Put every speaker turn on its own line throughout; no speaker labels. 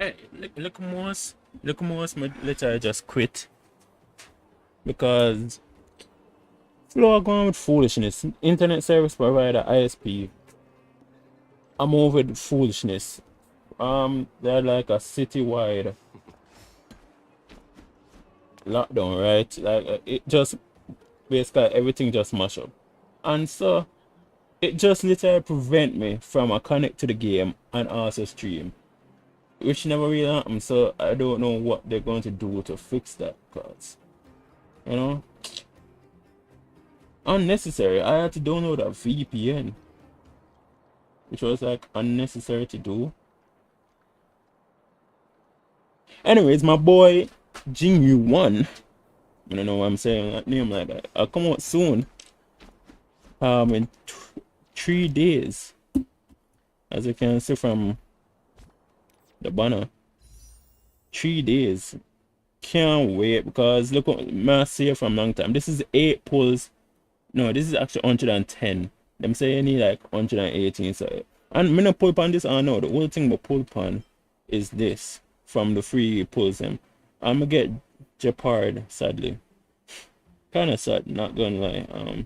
Hey, look most, my literally just quit because flow going with foolishness. Internet service provider ISP. I'm over with foolishness. They're like a citywide lockdown, right? Like it just basically everything just mash up, and so it just literally prevent me from a connect to the game and also stream, which never really happened. So I don't know what they're going to do to fix that, cause you know, unnecessary. I had to download a VPN, which was like unnecessary to do. Anyways, my boy Jing Yuan, I don't know why I'm saying that name like that. I'll come out soon. In 3 days, as you can see from the banner. 3 days. Can't wait because look what I say from long time. This is 8 pulls. No, this is actually 110. Them say you need like 118. So and I'm gonna pull upon this. I know the only thing but pull upon is this from the free pulls them. I'm gonna get Jeopard, sadly. Kinda sad, not gonna lie.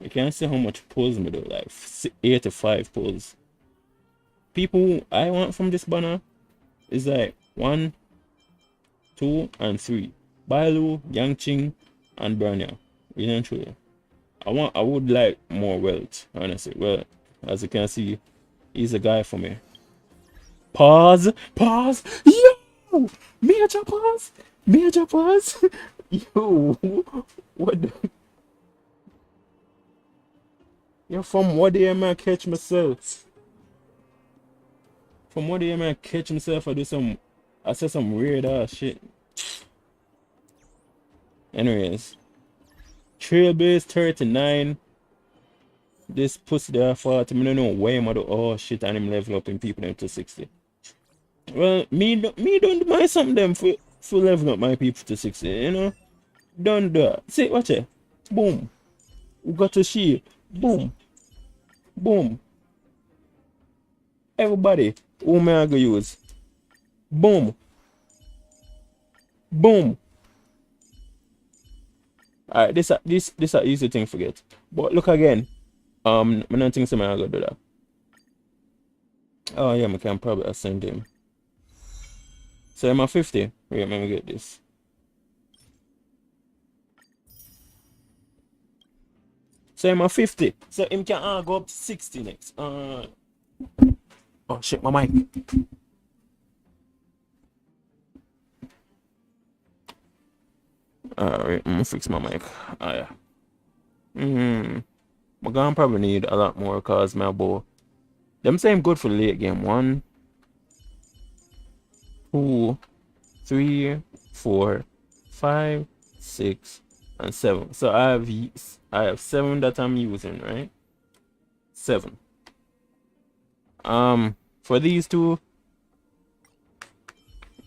You can't see how much pulls me do, like 85 pulls. People I want from this banner is like 1, 2, and 3. Bailu, Yangqing, and Branya. Really and truly. I would like more wealth, honestly. Well, as you can see, he's a guy for me. Pause! Pause! Yo! Major pause! Major pause! Yo! What the... Yo, from what day am I catch myself? From what day am I catch myself? I said some weird ass shit. Anyways. Trailblaze 39. This pussy there 40. I don't know why I'm do oh shit and him level up in people them to 60. Well, me don't mind something them for level up my people to 60, you know? Don't do that. See, watch it. Boom. We got to shield. Boom. Boom. Everybody, who may I go use? Boom. Boom. Alright, this a easy thing to forget. But look again. I don't think somebody gonna do that. Oh yeah, I can probably ascend him. So I'm at 50. Wait, let me get this. So I'm at 50. So him can go up to 60 next. Oh shit, my mic. Alright, I'm gonna fix my mic. Oh yeah. I'm gonna probably need a lot more cause my bow. Them say I'm good for the late game. 1, 2, 3, 4, 5, 6, and 7. So I have 7 that I'm using, right? 7. For these 2,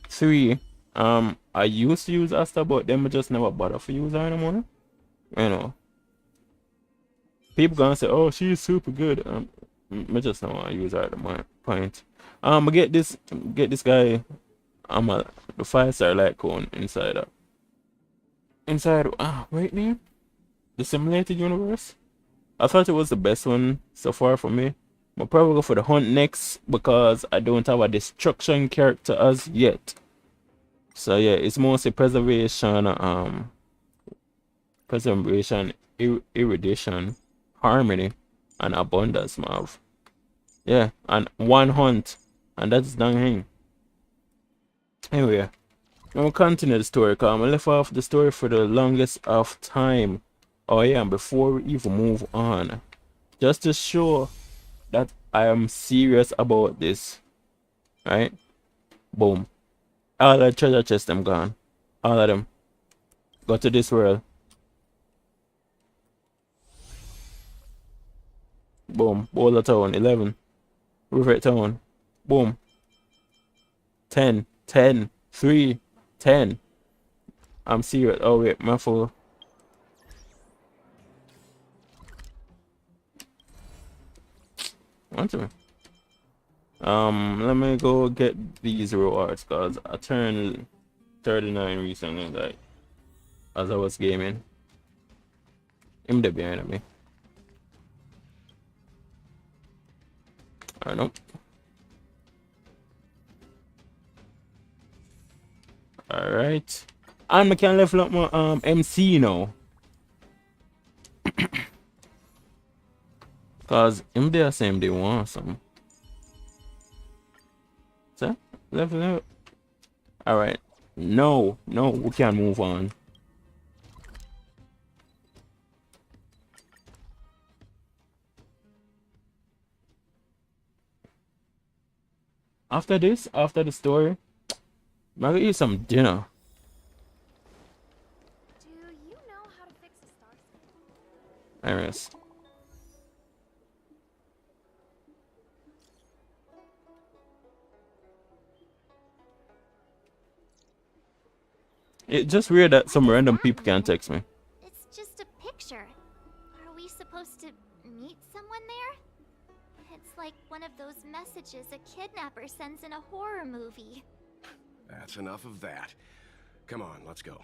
3, I used to use Asta, but them I just never bother for use her anymore. You know. People gonna say, oh, she's super good. I just don't want to use her at the point. I get this guy. The 5-star light cone inside right name? The simulated universe? I thought it was the best one so far for me. I'll probably go for the hunt next because I don't have a destruction character as yet. So yeah, it's mostly preservation, irradiation, harmony, and abundance, Marv. Yeah, and 1 hunt, and that's dang hang. Anyway, I'm gonna continue the story because I left off the story for the longest of time. Oh yeah, and before we even move on, just to show that I am serious about this, right? Boom. All the treasure chests them gone. All of them. Go to this world. Boom. Boulder Town, 11. River Town. Boom. 10. 10. 3. 10. I'm serious. Oh wait, my full. One to me. Let me go get these rewards because I turned 39 recently, like as I was gaming. Him the behind me. I know. Alright. And I can level up my MC now. Cause him there same they want some. So level up. Alright. No, we can move on. After this, after the story, I'm gonna eat some dinner.
Do you know how to fix a star system?
Anyways. It's just weird that some random people can text me.
It's just a picture. Are we supposed to meet someone there? It's like one of those messages a kidnapper sends in a horror movie.
That's enough of that. Come on, let's go.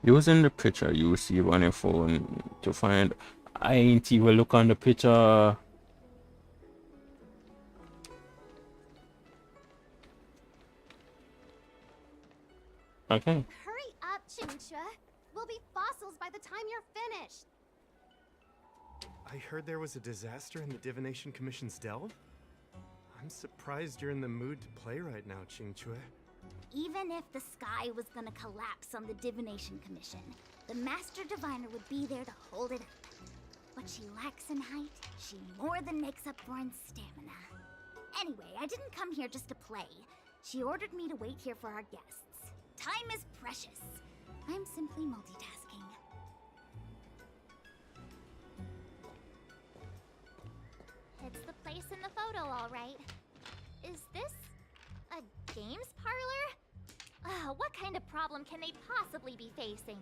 Using the picture you receive on your phone to find. I ain't even look on the picture. Okay.
Hurry up, Chingchua. We'll be fossils by the time you're finished.
I heard there was a disaster in the Divination Commission's delve? I'm surprised you're in the mood to play right now, Qingchue.
Even if the sky was gonna collapse on the Divination Commission, the Master Diviner would be there to hold it up. What she lacks in height, she more than makes up for in stamina. Anyway, I didn't come here just to play. She ordered me to wait here for our guests. Time is precious. I'm simply multitasking. It's the place in the photo, all right. Is this a games parlor? What kind of problem can they possibly be facing?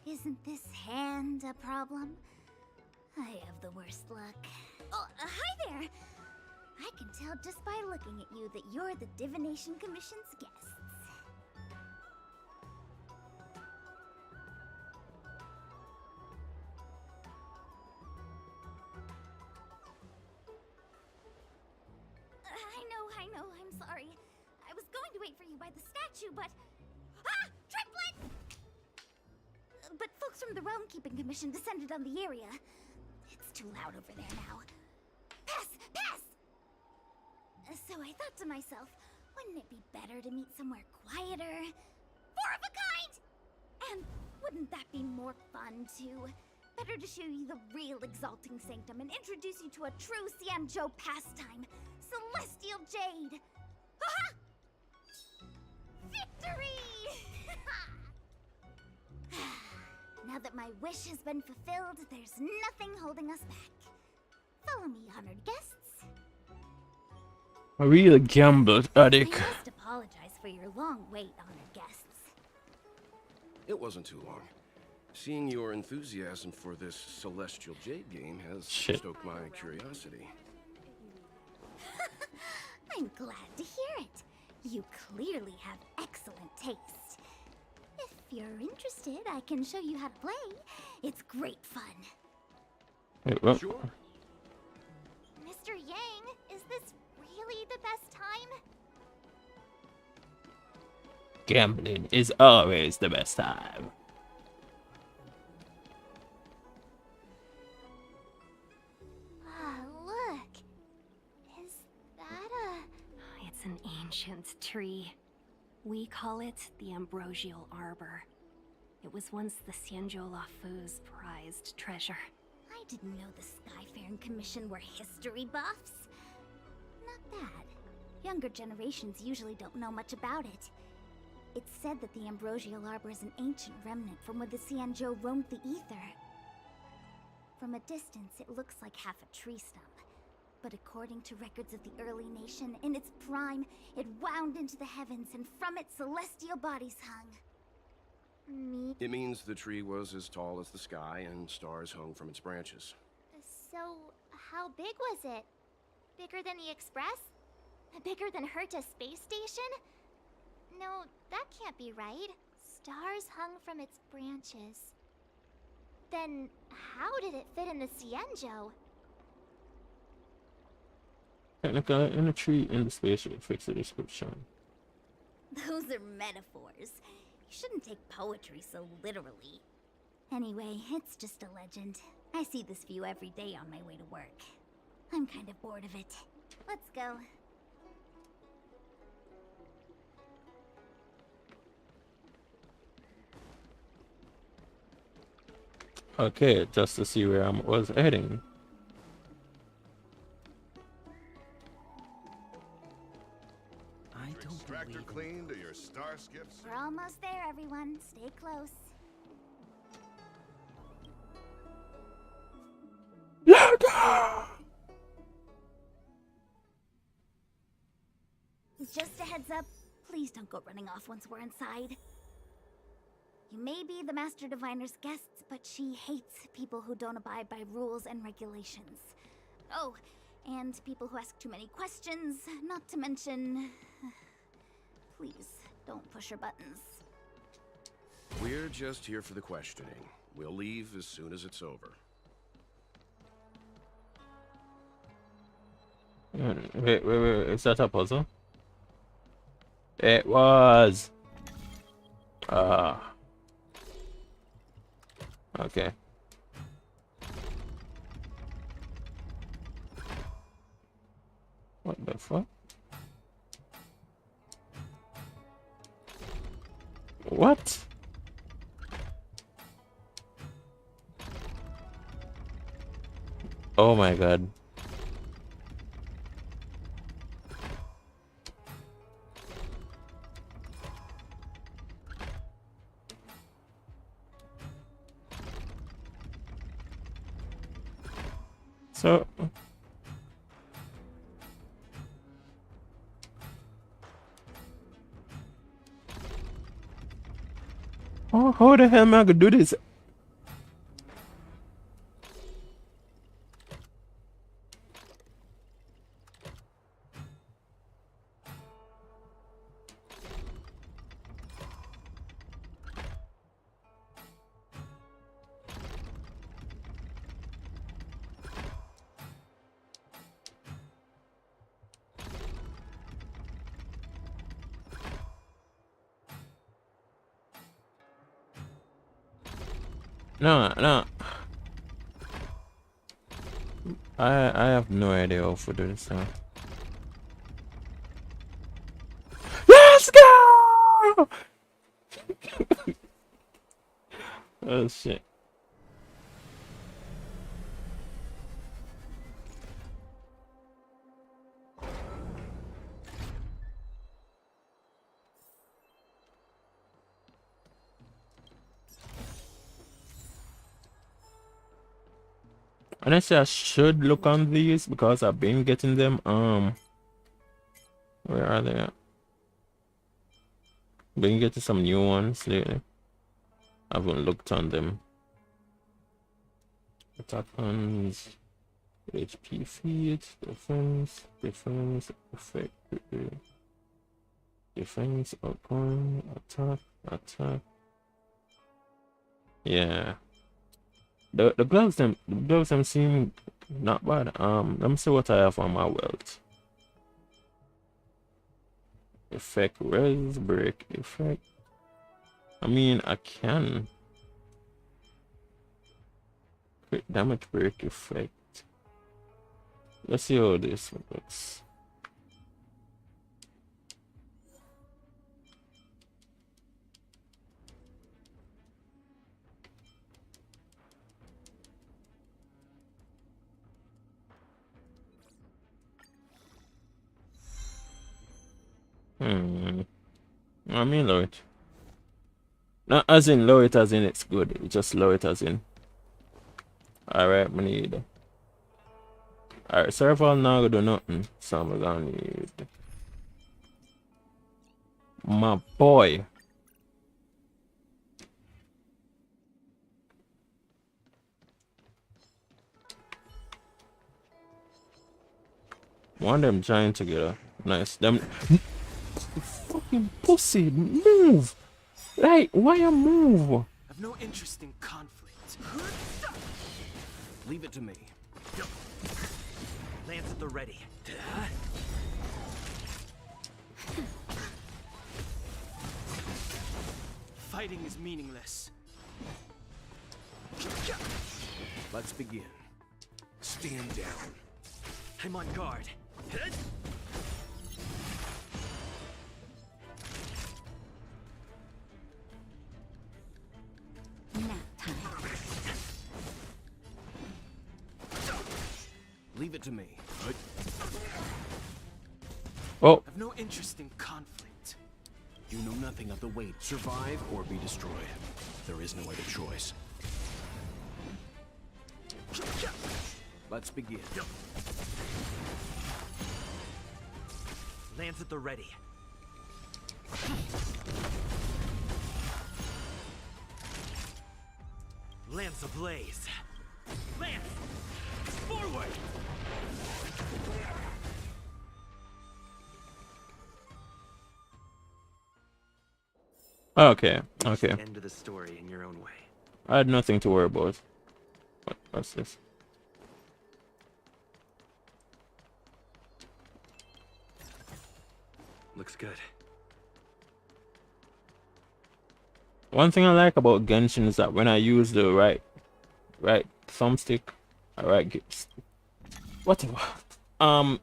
Isn't this hand a problem? I have the worst luck. Oh, hi there! I can tell just by looking at you that you're the Divination Commission's guests. I know, I'm sorry. I was going to wait for you by the statue, but... Ah! Triplet! But folks from the Realm Keeping Commission descended on the area. It's too loud over there now. Pass! Pass! So I thought to myself, wouldn't it be better to meet somewhere quieter? Four of a kind! And wouldn't that be more fun, too? Better to show you the real Exalting Sanctum and introduce you to a true Xianzhou pastime. Celestial Jade! Aha! Victory! Now that my wish has been fulfilled, there's nothing holding us back. Follow me, honored guests.
A real gambler addict.
I must apologize for your long wait, honored guests.
It wasn't too long. Seeing your enthusiasm for this Celestial Jade game has stoked my curiosity.
I'm glad to hear it. You clearly have excellent taste. If you're interested, I can show you how to play. It's great fun.
Wait, what?
Sure.
Mr. Yang, is this really the best time?
Gambling is always the best time.
Look. Is that a...
It's an ancient tree. We call it the Ambrosial Arbor. It was once the Xianzhou Lafu's prized treasure.
I didn't know the Skyfaring Commission were history buffs. Not bad. Younger generations usually don't know much about it. It's said that the Ambrosial Arbor is an ancient remnant from when the Xianzhou roamed the ether. From a distance, it looks like half a tree stump. But according to records of the early nation, in its prime, it wound into the heavens and from it celestial bodies hung. Me?
It means the tree was as tall as the sky and stars hung from its branches.
So, how big was it? Bigger than the Express? Bigger than Herta's space station? No, that can't be right. Stars hung from its branches. Then, how did it fit in the Cienjo?
Technically, in a tree in the spaceship fix the description.
Those are metaphors. You shouldn't take poetry so literally. Anyway, it's just a legend. I see this view every day on my way to work. I'm kind of bored of it. Let's go.
Okay, just to see where I was heading.
I don't
Extractor
believe
clean to your star skips.
We're almost there, everyone. Stay close. Just a heads up, please don't go running off once we're inside. You may be the Master Diviner's guests, but she hates people who don't abide by rules and regulations. Oh, and people who ask too many questions, not to mention... Please, don't push her buttons.
We're just here for the questioning. We'll leave as soon as it's over.
Wait, is that a puzzle? It was. Okay. What the fuck? What? Oh my god. So how the hell am I gonna do this? No. I have no idea how to do this now. Let's go! Oh shit. Honestly, I should look on these because I've been getting them. Where are they at? Been getting some new ones lately. I haven't looked on them. Attack guns, HP feed, defense, effect, defense, outgoing, attack. Yeah. The gloves them seem not bad. Let me see what I have on my belt. Effect, res break effect. I mean, I can crit damage break effect. Let's see how this looks. I mean, lower it. Not as in lower it as in it's good. It's just lower it as in. Alright, we need. Alright, survival now gonna do nothing. So I'm gonna need my boy. One of them join together. Nice. Them fucking pussy. Move. Like, why you move?
I've no interest in conflict.
Leave it to me.
Lance at the ready. Fighting is meaningless.
Let's begin. Stand down.
I'm on guard.
Nap time.
Leave it to me.
Oh,
I've no interest in conflict.
You know nothing of the weight. Survive or be destroyed. There is no other choice. Let's begin.
Lance at the ready. Lance ablaze. Lance! Forward!
okay. Okay.
End of the story in your own way.
I had nothing to worry about. What's this?
Looks good.
One thing I like about Genshin is that when I use the right thumbstick, whatever,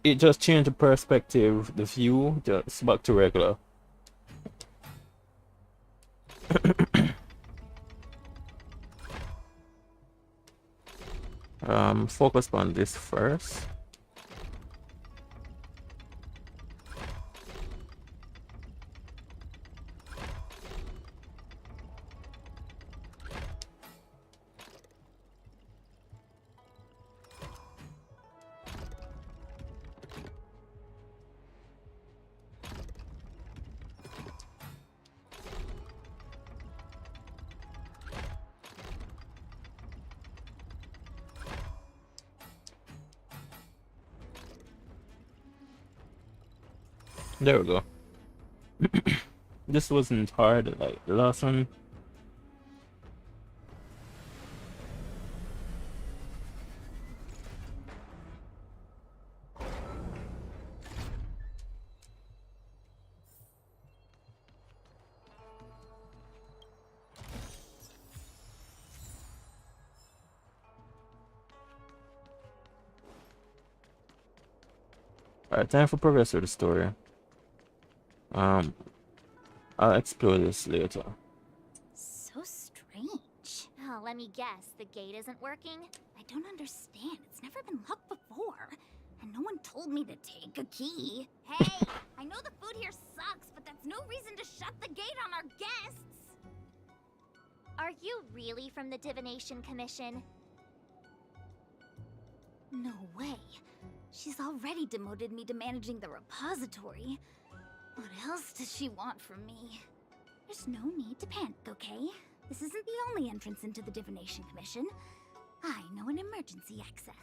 it just changed the perspective, the view, just back to regular. Focus on this first. There we go. This wasn't hard like the last one. Alright, time for progress with the story. I'll explore this later.
So strange. Oh, let me guess. The gate isn't working? I don't understand. It's never been locked before. And no one told me to take a key. Hey, I know the food here sucks, but that's no reason to shut the gate on our guests.
Are you really from the Divination Commission?
No way. She's already demoted me to managing the repository. What else does she want from me? There's no need to panic, okay? This isn't the only entrance into the Divination Commission. I know an emergency access.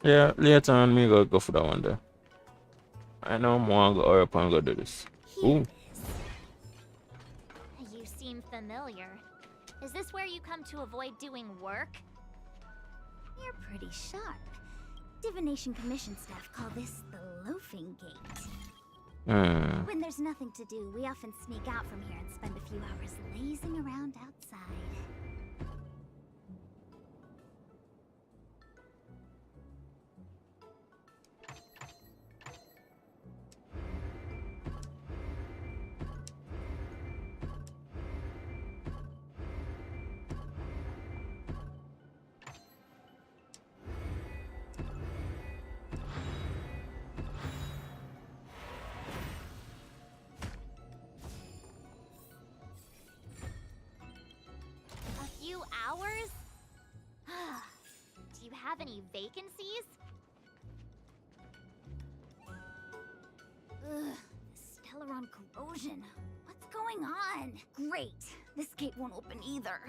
Yeah, later on me go for that one there. I know more go up and go do this. Ooh.
You seem familiar. Is this where you come to avoid doing work?
You're pretty sharp. Divination Commission staff call this the loafing gate. When there's nothing to do, we often sneak out from here and spend a few hours lazing around outside.
A few hours? Do you have any vacancies?
Ugh, this aileron corrosion. What's going on? Great. This gate won't open either.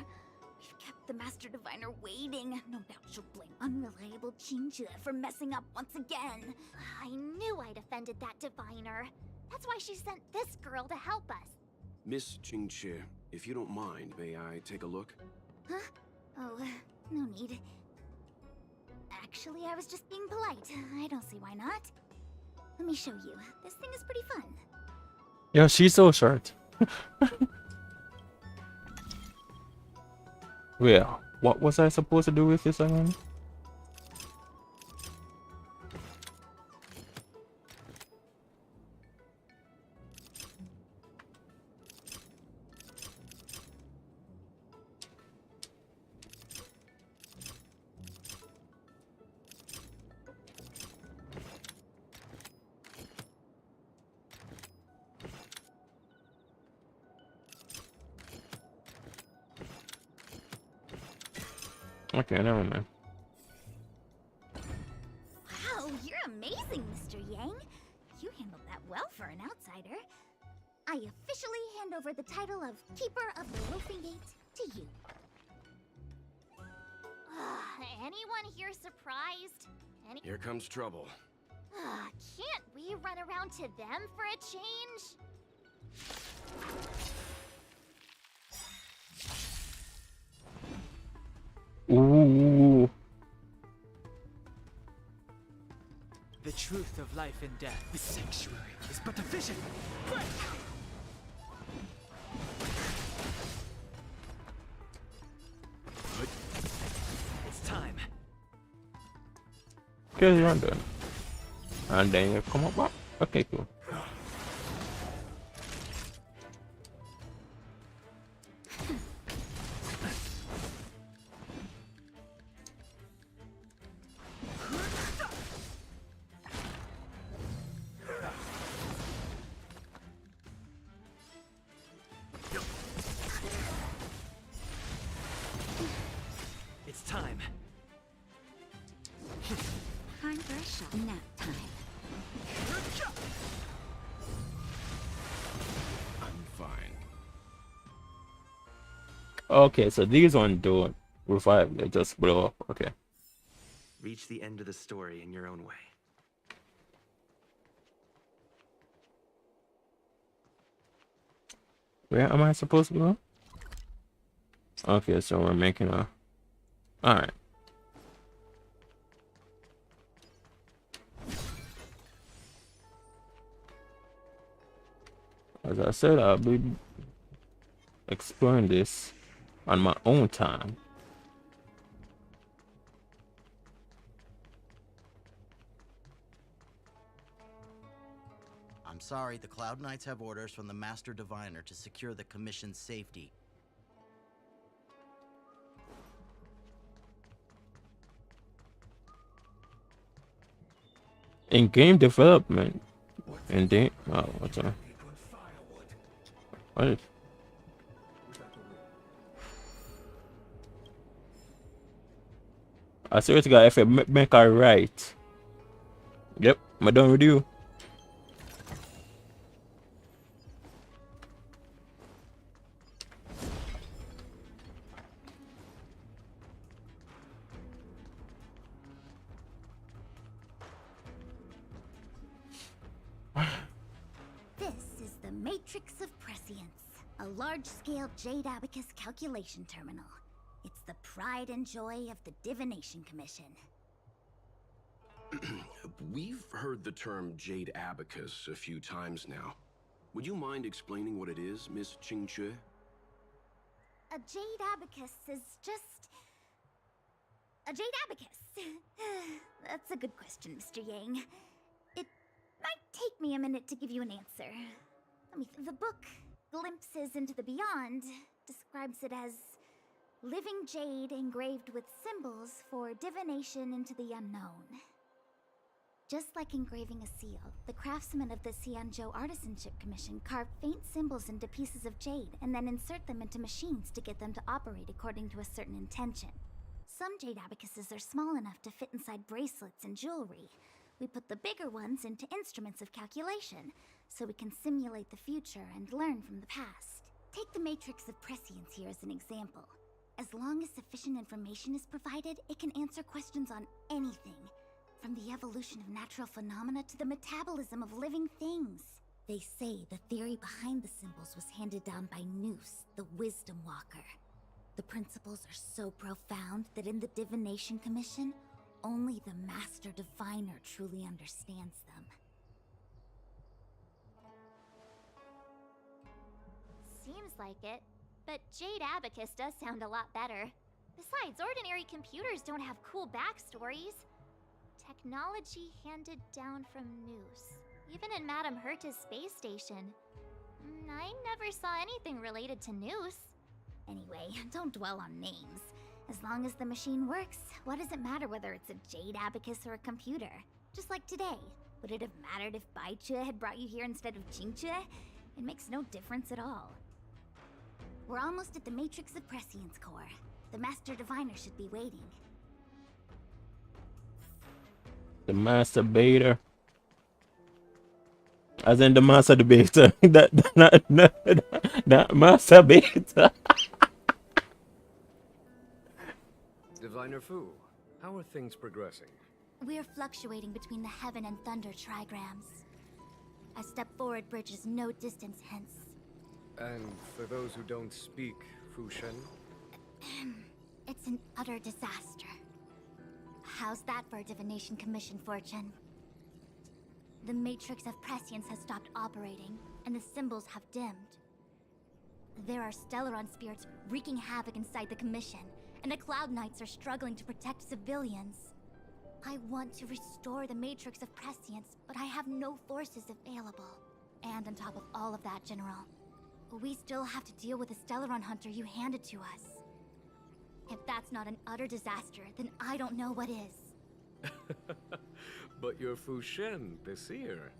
We've kept the Master Diviner waiting. No doubt she'll blame unreliable Jing for messing up once again.
I knew I'd offended that diviner. That's why she sent this girl to help us.
Miss Jing, if you don't mind, may I take a look?
Huh? Oh, no need. Actually, I was just being polite. I don't see why not. Let me show you. This thing is pretty fun.
Yo, she's so short. Well, what was I supposed to do with this again? Okay, never mind.
Wow, you're amazing, Mr. Yang. You handled that well for an outsider. I officially hand over the title of Keeper of the Loafing Gate to you.
Anyone here surprised?
Here comes trouble.
Can't we run around to them for a change?
Ooh.
The truth of life and death. The sanctuary is but a vision. Break! It's time.
Okay, you're done. And then you come up back. Okay, cool.
It's time.
Time for a shot. Nap time.
I'm fine.
Okay, so these ones don't revive, they just blow up. Okay.
Reach the end of the story in your own way.
Where am I supposed to go? Okay, so we're making a... Alright. As I said, I'll be exploring this on my own time.
I'm sorry, the Cloud Knights have orders from the Master Diviner to secure the Commission's safety.
In game development, in game, oh, what's that? What is? I swear to God, if I make her right. Yep, I'm done with you.
This is the Matrix of Prescience, a large-scale Jade Abacus calculation terminal. It's the pride and joy of the Divination Commission.
We've heard the term Jade Abacus a few times now. Would you mind explaining what it is, Miss Jing?
A Jade Abacus is just... a Jade Abacus. That's a good question, Mr. Yang. It might take me a minute to give you an answer. The book, Glimpses into the Beyond, describes it as living jade engraved with symbols for divination into the unknown. Just like engraving a seal, the craftsmen of the Xianzhou Artisanship Commission carve faint symbols into pieces of jade and then insert them into machines to get them to operate according to a certain intention. Some jade abacuses are small enough to fit inside bracelets and jewelry. We put the bigger ones into instruments of calculation, so we can simulate the future and learn from the past. Take the Matrix of Prescience here as an example. As long as sufficient information is provided, it can answer questions on anything, from the evolution of natural phenomena to the metabolism of living things. They say the theory behind the symbols was handed down by Noose, the Wisdom Walker. The principles are so profound that in the Divination Commission, only the Master Diviner truly understands them.
Seems like it. But Jade Abacus does sound a lot better. Besides, ordinary computers don't have cool backstories. Technology handed down from Noose. Even in Madame Herta's space station. I never saw anything related to Noose.
Anyway, don't dwell on names. As long as the machine works, what does it matter whether it's a Jade Abacus or a computer? Just like today. Would it have mattered if Baichue had brought you here instead of Jingchue? It makes no difference at all. We're almost at the Matrix of Prescience core. The Master Diviner should be waiting.
The masturbator. As in the master debater. that masturbator.
Diviner Fu, how are things progressing?
We're fluctuating between the Heaven and Thunder trigrams. A step forward bridges no distance hence.
And for those who don't speak Fushen?
It's an utter disaster. How's that for a Divination Commission fortune? The Matrix of Prescience has stopped operating, and the symbols have dimmed. There are Stellaron spirits wreaking havoc inside the Commission, and the Cloud Knights are struggling to protect civilians. I want to restore the Matrix of Prescience, but I have no forces available. And on top of all of that, General, we still have to deal with the Stellaron hunter you handed to us. If that's not an utter disaster, then I don't know what is.
But you're Fushen, the seer.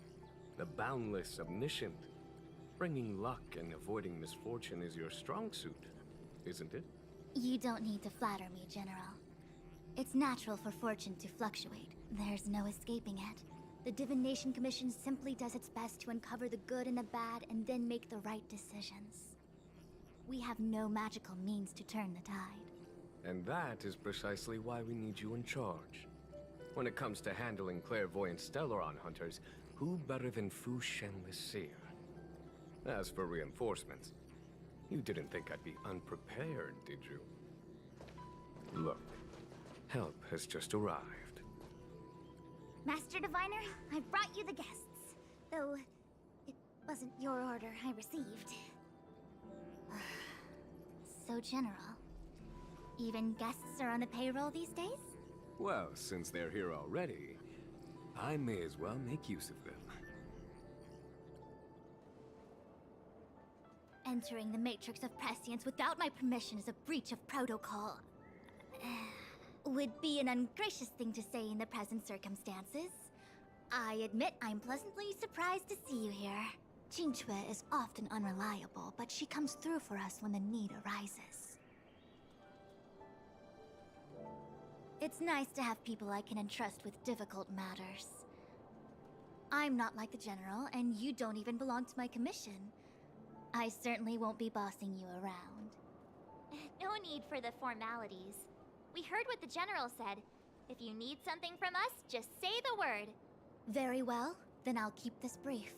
The boundless, omniscient. Bringing luck and avoiding misfortune is your strong suit, isn't it?
You don't need to flatter me, General. It's natural for fortune to fluctuate. There's no escaping it. The Divination Commission simply does its best to uncover the good and the bad and then make the right decisions. We have no magical means to turn the tide.
And that is precisely why we need you in charge. When it comes to handling clairvoyant Stellaron hunters, who better than Fushen the Seer? As for reinforcements, you didn't think I'd be unprepared, did you? Look, help has just arrived.
Master Diviner, I brought you the guests. Though, it wasn't your order I received. So, General, even guests are on the payroll these days?
Well, since they're here already, I may as well make use of them.
Entering the Matrix of Prescience without my permission is a breach of protocol. Would be an ungracious thing to say in the present circumstances. I admit I'm pleasantly surprised to see you here. Jingchue is often unreliable, but she comes through for us when the need arises. It's nice to have people I can entrust with difficult matters. I'm not like the General, and you don't even belong to my commission. I certainly won't be bossing you around.
No need for the formalities. We heard what the General said. If you need something from us, just say the word.
Very well, then I'll keep this brief.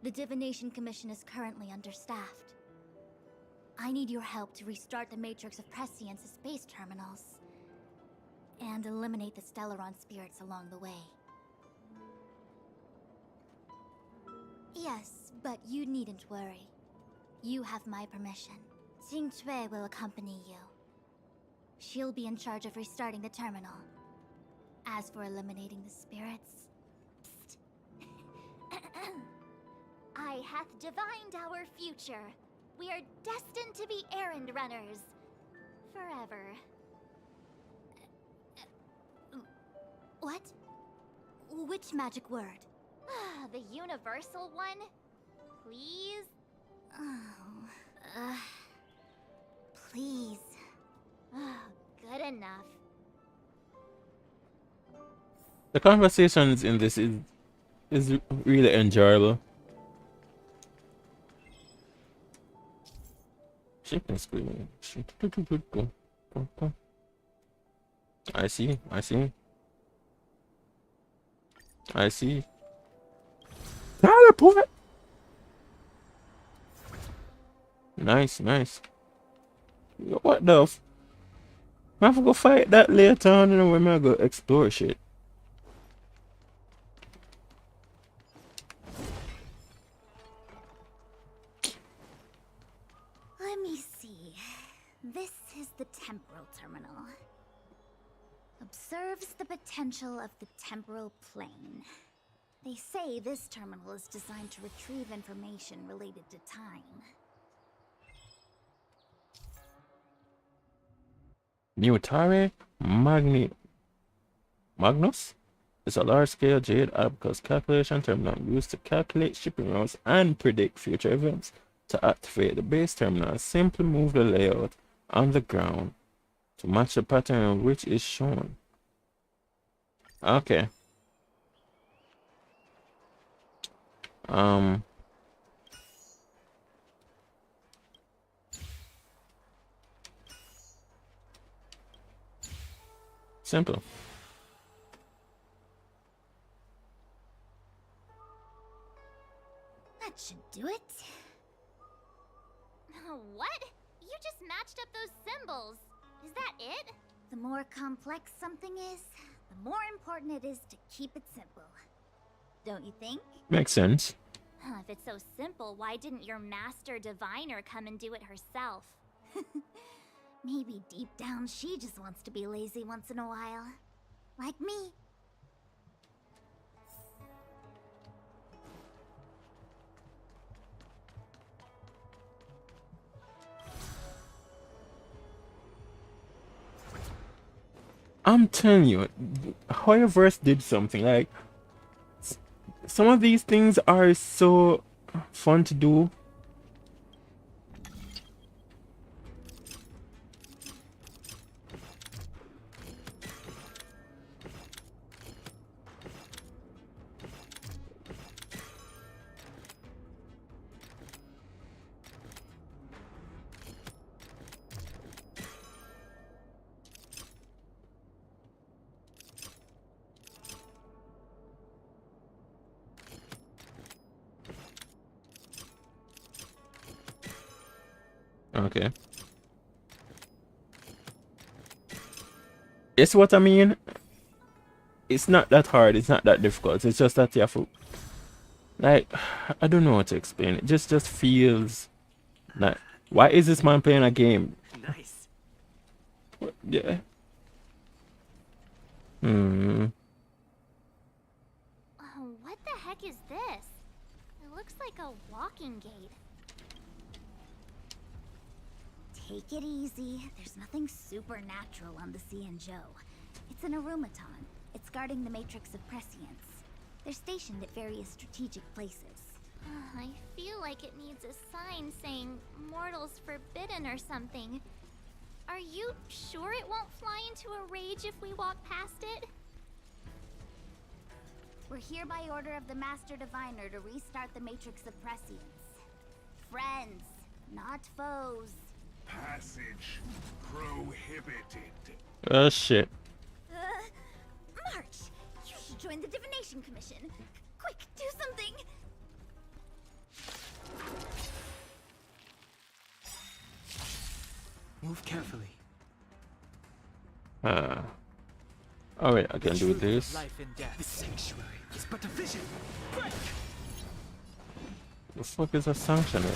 The Divination Commission is currently understaffed. I need your help to restart the Matrix of Prescience's space terminals. And eliminate the Stellaron spirits along the way. Yes, but you needn't worry. You have my permission. Jingchue will accompany you. She'll be in charge of restarting the terminal. As for eliminating the spirits...
I hath divined our future. We are destined to be errand runners. Forever.
What? Which magic word?
The universal one? Please?
Oh, please.
Good enough.
The conversations in this is is really enjoyable. Shipping screen. I see. Teleport. Nice. What the f? I have to go fight that later on, and when I go explore shit.
Let me see. This is the temporal terminal. Observes the potential of the temporal plane. They say this terminal is designed to retrieve information related to time.
Mutare Magnus is a large-scale jade abacus calculation terminal used to calculate shipping routes and predict future events. To activate the base terminal, simply move the layout on the ground to match the pattern which is shown. Okay. Simple.
That should do it.
What? You just matched up those symbols. Is that it?
The more complex something is, the more important it is to keep it simple. Don't you think?
Makes sense.
If it's so simple, why didn't your master diviner come and do it herself?
Maybe deep down she just wants to be lazy once in a while. Like me.
I'm telling you, Hoyoverse did something. Like, some of these things are so fun to do. Okay. It's what I mean. It's not that hard. It's not that difficult. It's just that you have to, like, I don't know how to explain it. Just feels like, why is this man playing a game?
Nice.
What? Yeah.
What the heck is this? It looks like a walking gate.
Take it easy. There's nothing supernatural on the Xianzhou. It's an aromaton. It's guarding the matrix of prescience. They're stationed at various strategic places.
I feel like it needs a sign saying mortals forbidden or something. Are you sure it won't fly into a rage if we walk past it?
We're here by order of the Master Diviner to restart the matrix of prescience. Friends, not foes.
Passage prohibited.
Oh shit.
March! You should join the Divination Commission. Quick, do something!
Move carefully.
Oh wait, I can do this.
Life and death. The sanctuary is but a vision. Break!
The fuck is a sanctuary?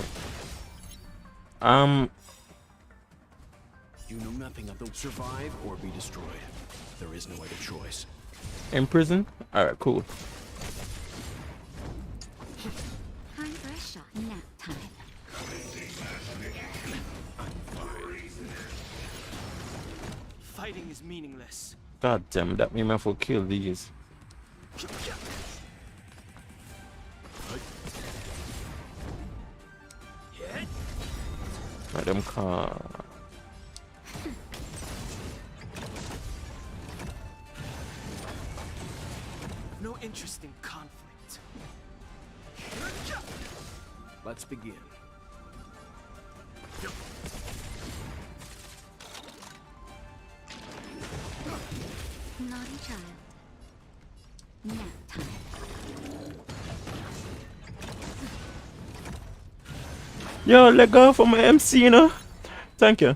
You know nothing of the survive or be destroyed. There is no other choice.
In prison? Alright, cool.
Time for a shot. Nap time.
Fighting is meaningless.
God damn, that means I have to kill these. Let them come.
No interest in conflict.
Let's begin.
Naughty child. Nap time.
Yo, let go for my MC, you know? Thank you.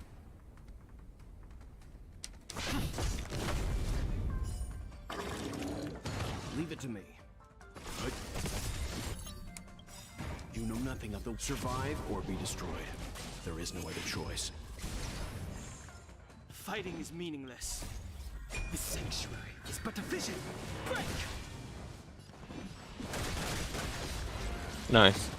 Leave it to me. You know nothing of the survive or be destroyed. There is no other choice.
Fighting is meaningless. The sanctuary is but a vision. Break!
Nice.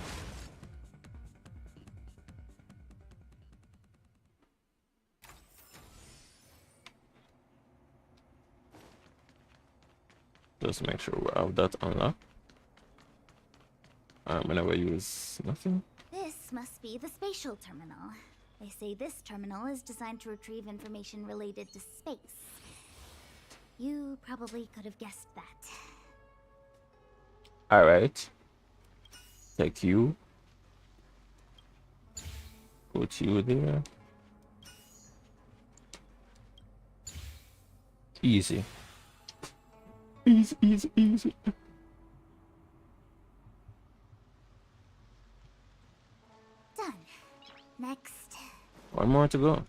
Just make sure we have that unlocked. Whenever I use nothing.
This must be the spatial terminal. They say this terminal is designed to retrieve information related to space. You probably could have guessed that.
Alright. Take you. Put you there. Easy. Easy, easy, easy.
Done. Next.
One more to go.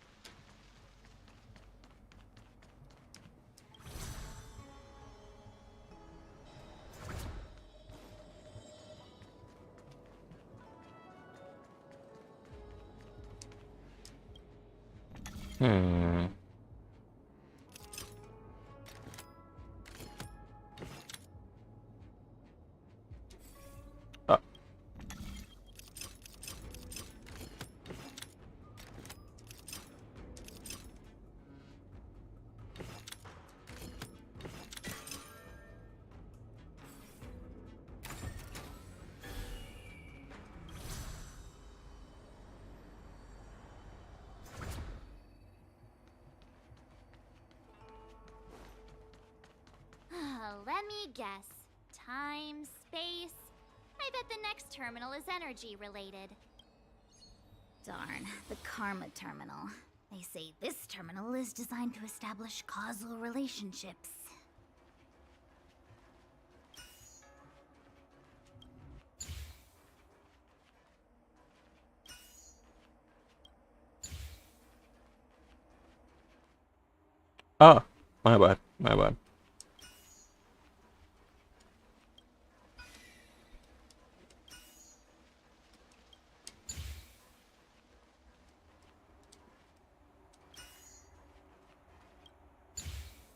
Let me guess. Time, space. I bet the next terminal is energy related.
Darn, the Karma Terminal. They say this terminal is designed to establish causal relationships.
Ah, my bad, my bad.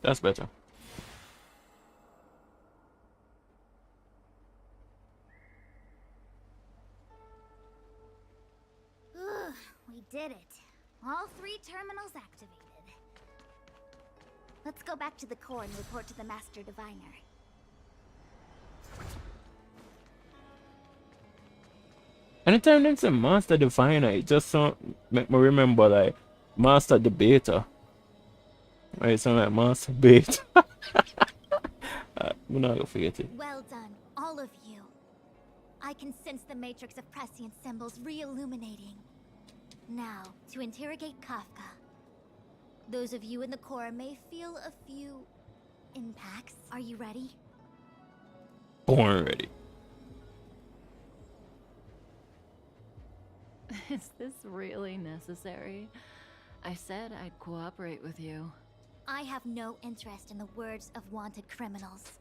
That's better.
We did it. All 3 terminals activated. Let's go back to the core and report to the Master Diviner.
Anytime they say Master Diviner, it just make me remember like Master Debater. Right, sound like Master Bait. We're not gonna forget it.
Well done, all of you. I can sense the matrix of prescient symbols re-illuminating. Now, to interrogate Kafka. Those of you in the core may feel a few impacts. Are you ready?
Born ready.
Is this really necessary? I said I'd cooperate with you.
I have no interest in the words of wanted criminals,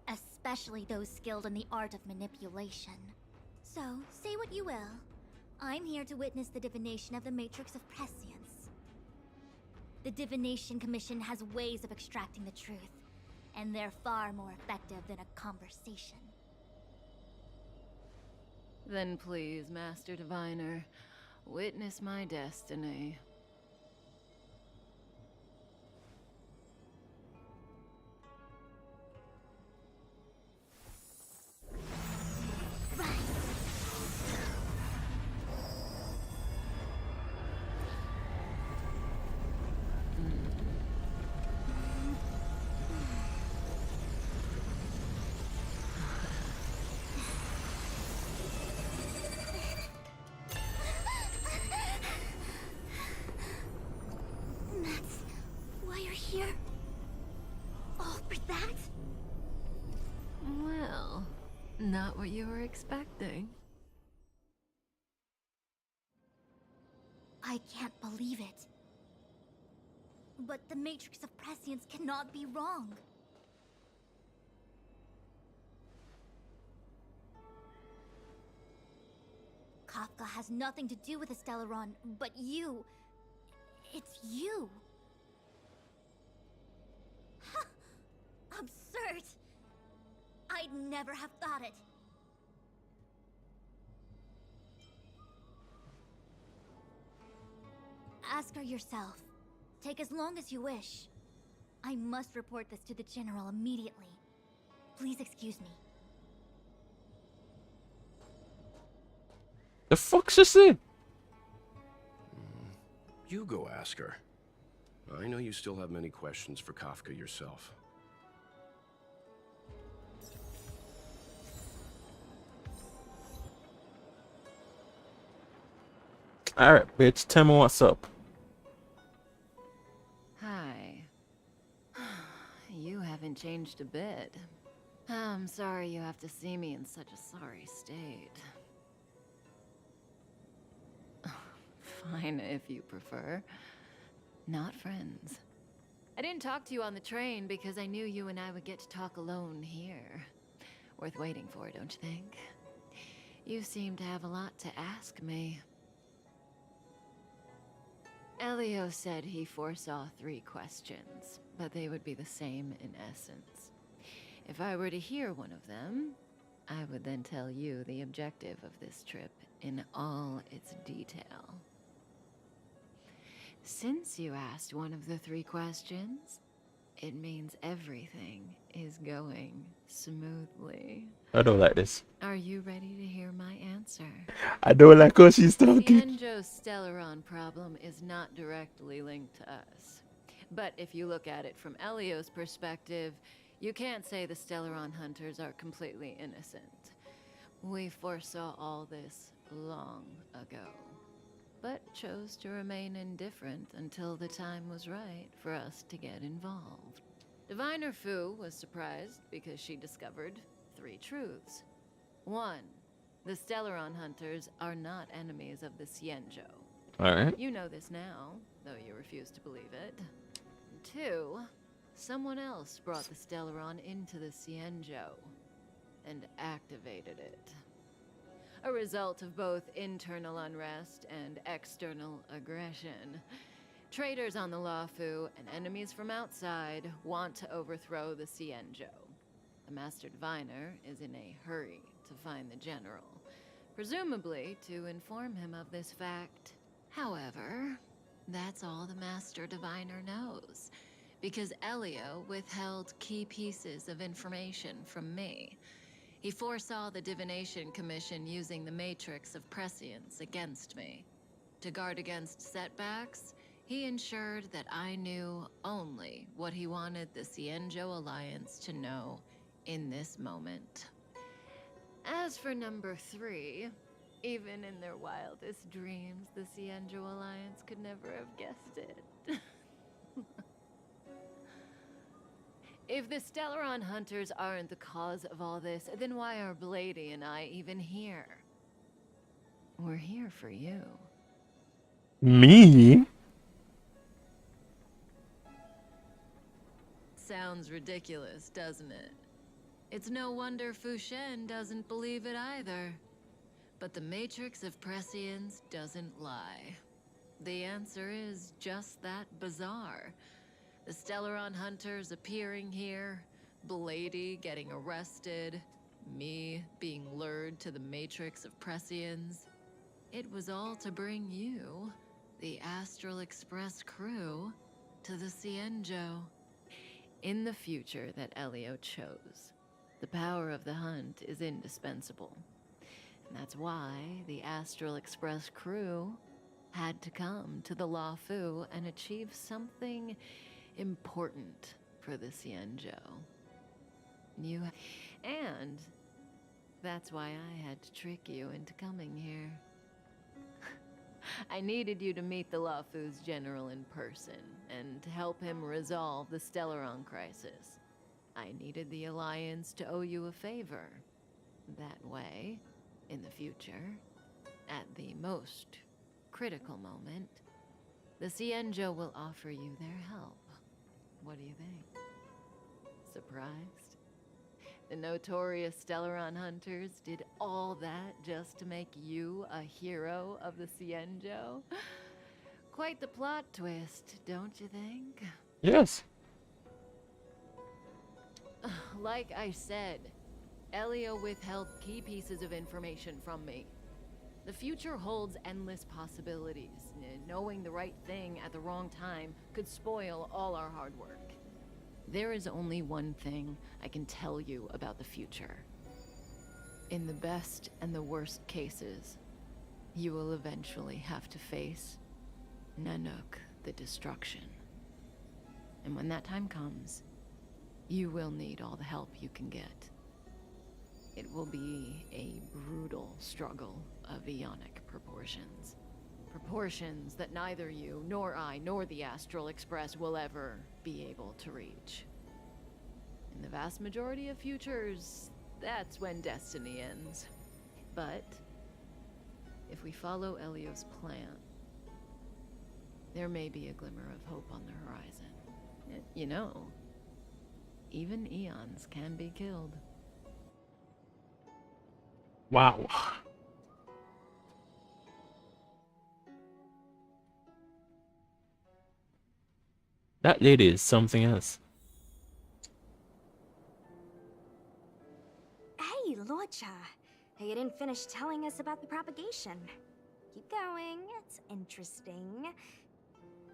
especially those skilled in the art of manipulation. So, say what you will. I'm here to witness the divination of the Matrix of Prescience. The Divination Commission has ways of extracting the truth, and they're far more effective than a conversation.
Then please, Master Diviner, witness my destiny. what you were expecting.
I can't believe it. But the Matrix of Prescience cannot be wrong. Kafka has nothing to do with the Stellaron, but you... It's you. Absurd. I'd never have thought it. Ask her yourself. Take as long as you wish. I must report this to the General immediately. Please excuse me.
The fuck she say?
You go ask her. I know you still have many questions for Kafka yourself.
Alright, bitch, tell me what's up.
Hi. You haven't changed a bit. I'm sorry you have to see me in such a sorry state. Fine, if you prefer. Not friends. I didn't talk to you on the train because I knew you and I would get to talk alone here. Worth waiting for, don't you think? You seem to have a lot to ask me. Elio said he foresaw 3 questions, but they would be the same in essence. If I were to hear one of them, I would then tell you the objective of this trip in all its detail. Since you asked one of the 3 questions, it means everything is going smoothly.
I don't like this.
Are you ready to hear my answer?
I don't like how she's talking.
Cienjo's Stellaron problem is not directly linked to us. But if you look at it from Elio's perspective, you can't say the Stellaron hunters are completely innocent. We foresaw all this long ago, but chose to remain indifferent until the time was right for us to get involved. Diviner Fu was surprised because she discovered 3 truths. 1. The Stellaron hunters are not enemies of the Cienjo.
Alright.
You know this now, though you refuse to believe it. 2. Someone else brought the Stellaron into the Cienjo and activated it. A result of both internal unrest and external aggression. Traitors on the Luofu and enemies from outside want to overthrow the Cienjo. The Master Diviner is in a hurry to find the General, presumably to inform him of this fact. However, that's all the Master Diviner knows, because Elio withheld key pieces of information from me. He foresaw the Divination Commission using the Matrix of Prescience against me. To guard against setbacks, he ensured that I knew only what he wanted the Cienjo Alliance to know in this moment. As for number 3, even in their wildest dreams, the Cienjo Alliance could never have guessed it. If the Stellaron hunters aren't the cause of all this, then why are Blady and I even here? We're here for you.
Me?
Sounds ridiculous, doesn't it? It's no wonder Fu Shen doesn't believe it either. But the Matrix of Prescience doesn't lie. The answer is just that bizarre. The Stellaron hunters appearing here, Blady getting arrested, me being lured to the Matrix of Prescience. It was all to bring you, the Astral Express crew, to the Cienjo. In the future that Elio chose, the power of the hunt is indispensable. And that's why the Astral Express crew had to come to the Luofu and achieve something important for the Cienjo. And that's why I had to trick you into coming here. I needed you to meet the Luofu's general in person and to help him resolve the Stellaron crisis. I needed the Alliance to owe you a favor. That way, in the future, at the most critical moment, the Cienjo will offer you their help. What do you think? Surprised? The notorious Stellaron hunters did all that just to make you a hero of the Cienjo? Quite the plot twist, don't you think?
Yes.
Like I said, Elio withheld key pieces of information from me. The future holds endless possibilities. Knowing the right thing at the wrong time could spoil all our hard work. There is only one thing I can tell you about the future. In the best and the worst cases, you will eventually have to face Nanook the Destruction. And when that time comes, you will need all the help you can get. It will be a brutal struggle of Ionic proportions. Proportions that neither you, nor I, nor the Astral Express will ever be able to reach. In the vast majority of futures, that's when destiny ends. But if we follow Elio's plan, there may be a glimmer of hope on the horizon. You know, even eons can be killed.
Wow. That lady is something else.
Hey, Lorcha. You didn't finish telling us about the propagation. Keep going, it's interesting.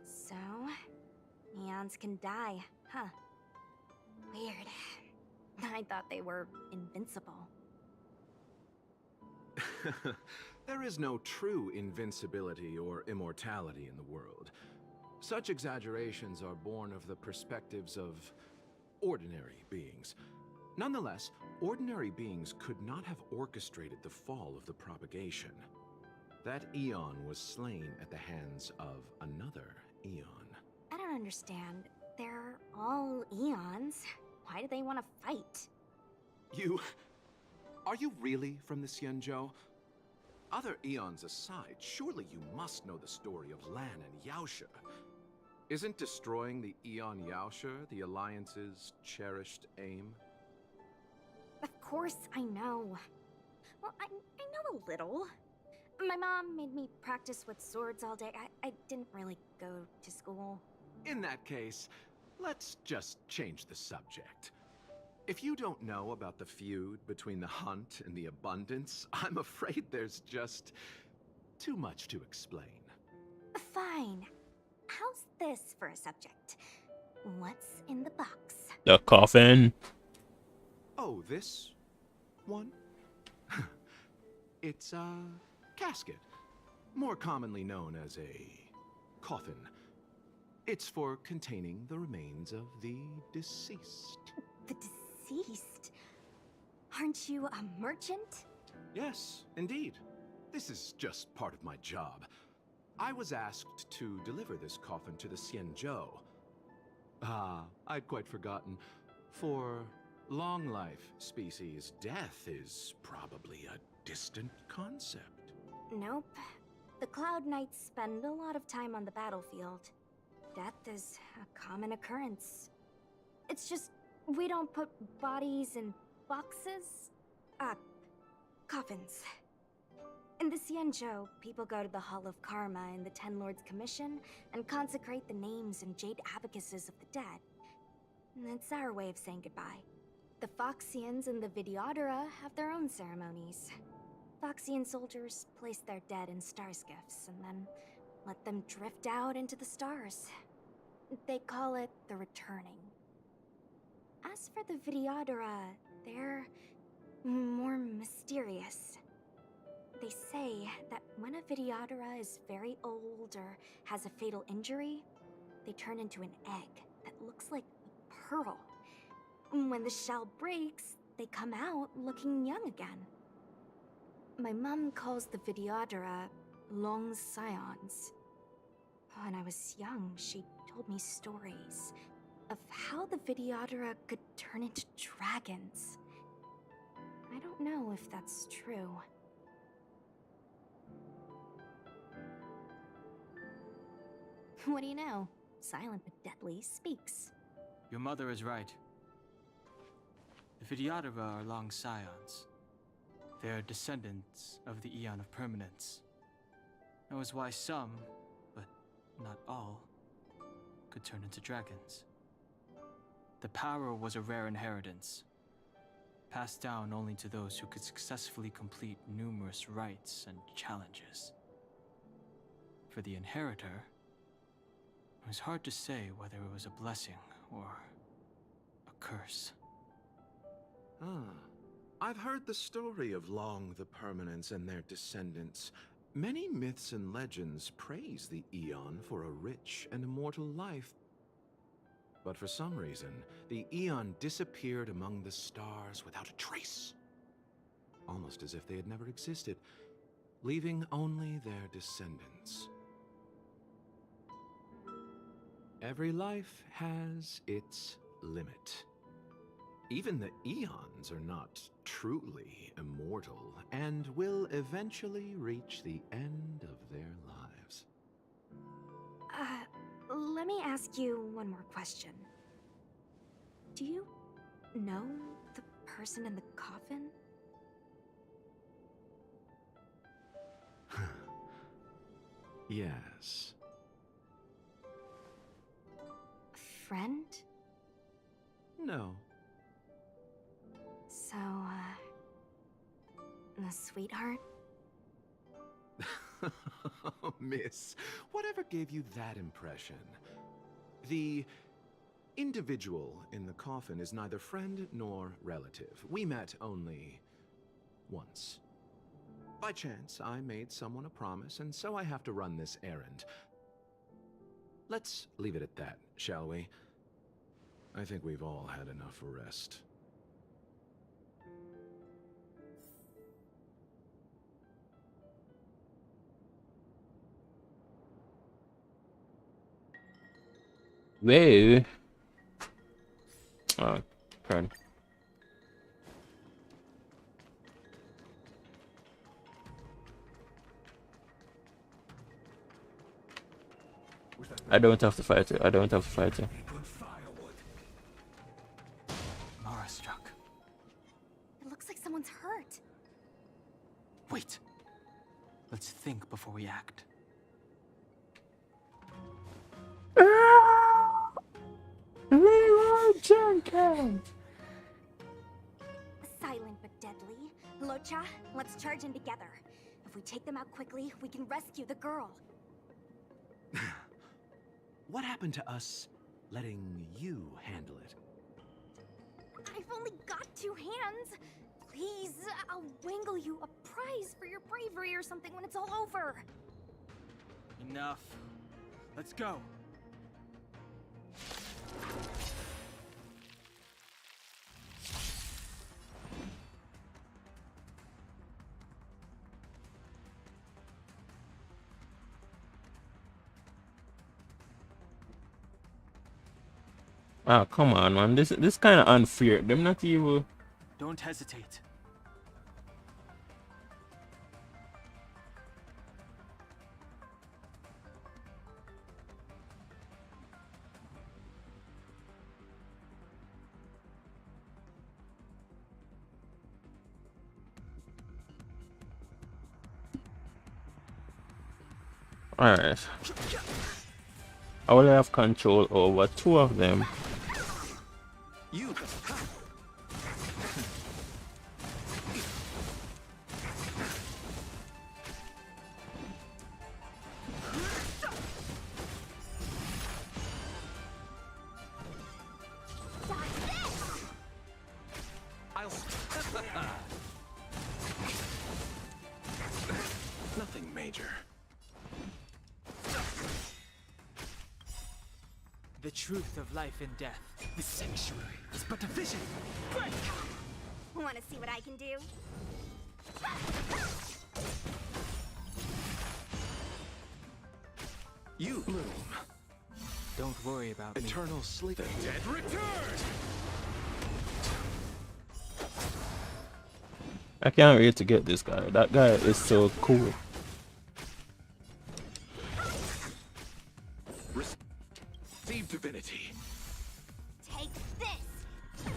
So, eons can die, huh? Weird. I thought they were invincible.
There is no true invincibility or immortality in the world. Such exaggerations are born of the perspectives of ordinary beings. Nonetheless, ordinary beings could not have orchestrated the fall of the propagation. That eon was slain at the hands of another eon.
I don't understand. They're all eons. Why do they want to fight?
Are you really from the Cienjo? Other eons aside, surely you must know the story of Lan and Yaosha. Isn't destroying the Eon Yaosha the Alliance's cherished aim?
Of course I know. Well, I know a little. My mom made me practice with swords all day. I didn't really go to school.
In that case, let's just change the subject. If you don't know about the feud between the Hunt and the Abundance, I'm afraid there's just too much to explain.
Fine. How's this for a subject? What's in the box?
The coffin.
Oh, this one? It's a casket, more commonly known as a coffin. It's for containing the remains of the deceased.
The deceased? Aren't you a merchant?
Yes, indeed. This is just part of my job. I was asked to deliver this coffin to the Cienjo. I'd quite forgotten. For long life species, death is probably a distant concept.
Nope. The Cloud Knights spend a lot of time on the battlefield. Death is a common occurrence. It's just, we don't put bodies in boxes. Coffins. In the Cienjo, people go to the Hall of Karma in the Ten Lords Commission and consecrate the names and jade abacuses of the dead. It's our way of saying goodbye. The Foxians and the Videodora have their own ceremonies. Foxian soldiers place their dead in star skiffs and then let them drift out into the stars. They call it the returning. As for the Videodora, they're more mysterious. They say that when a Videodora is very old or has a fatal injury, they turn into an egg that looks like a pearl. When the shell breaks, they come out looking young again. My mom calls the Videodora long scions. When I was young, she told me stories of how the Videodora could turn into dragons. I don't know if that's true. What do you know? Silent but deadly speaks.
Your mother is right. The Vidyadhara are long scions. They are descendants of the Eon of Permanence. That was why some, but not all, could turn into dragons. The power was a rare inheritance, passed down only to those who could successfully complete numerous rites and challenges. For the inheritor, it was hard to say whether it was a blessing or a curse.
I've heard the story of Long the Permanence and their descendants. Many myths and legends praise the Eon for a rich and immortal life. But for some reason, the Eon disappeared among the stars without a trace. Almost as if they had never existed, leaving only their descendants. Every life has its limit. Even the Eons are not truly immortal and will eventually reach the end of their lives.
Let me ask you one more question. Do you know the person in the coffin?
Yes.
Friend?
No.
So, a sweetheart?
Miss, whatever gave you that impression? The individual in the coffin is neither friend nor relative. We met only once. By chance, I made someone a promise, and so I have to run this errand. Let's leave it at that, shall we? I think we've all had enough rest.
Whoa. Oh, crud. I don't have to fight it. I don't have to fight it.
Mara struck.
It looks like someone's hurt.
Wait. Let's think before we act.
Jenkins!
Silent but deadly. Locha, let's charge in together. If we take them out quickly, we can rescue the girl.
What happened to us letting you handle it?
I've only got 2 hands. Please, I'll wangle you a prize for your bravery or something when it's all over.
Enough. Let's go.
Ah, come on, man. This kind of unfair. Them not even.
Don't hesitate.
Alright. I will have control over 2 of them.
You. Nothing major.
The truth of life and death. The sanctuary is but a vision. Break!
Want to see what I can do?
You bloom.
Don't worry about me.
Eternal sleep. The dead return!
I can't wait to get this guy. That guy is so cool.
Receive divinity.
Take this!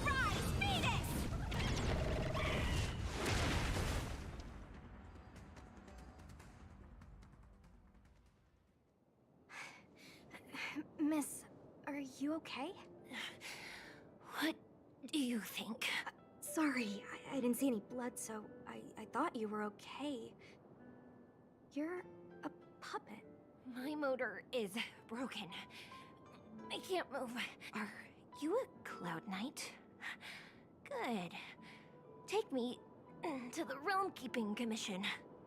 Rise, Phoenix!
Miss, are you okay?
What do you think?
Sorry, I didn't see any blood, so I thought you were okay. You're a puppet.
My motor is broken. I can't move. Are you a Cloud Knight? Good. Take me to the Realm Keeping Commission.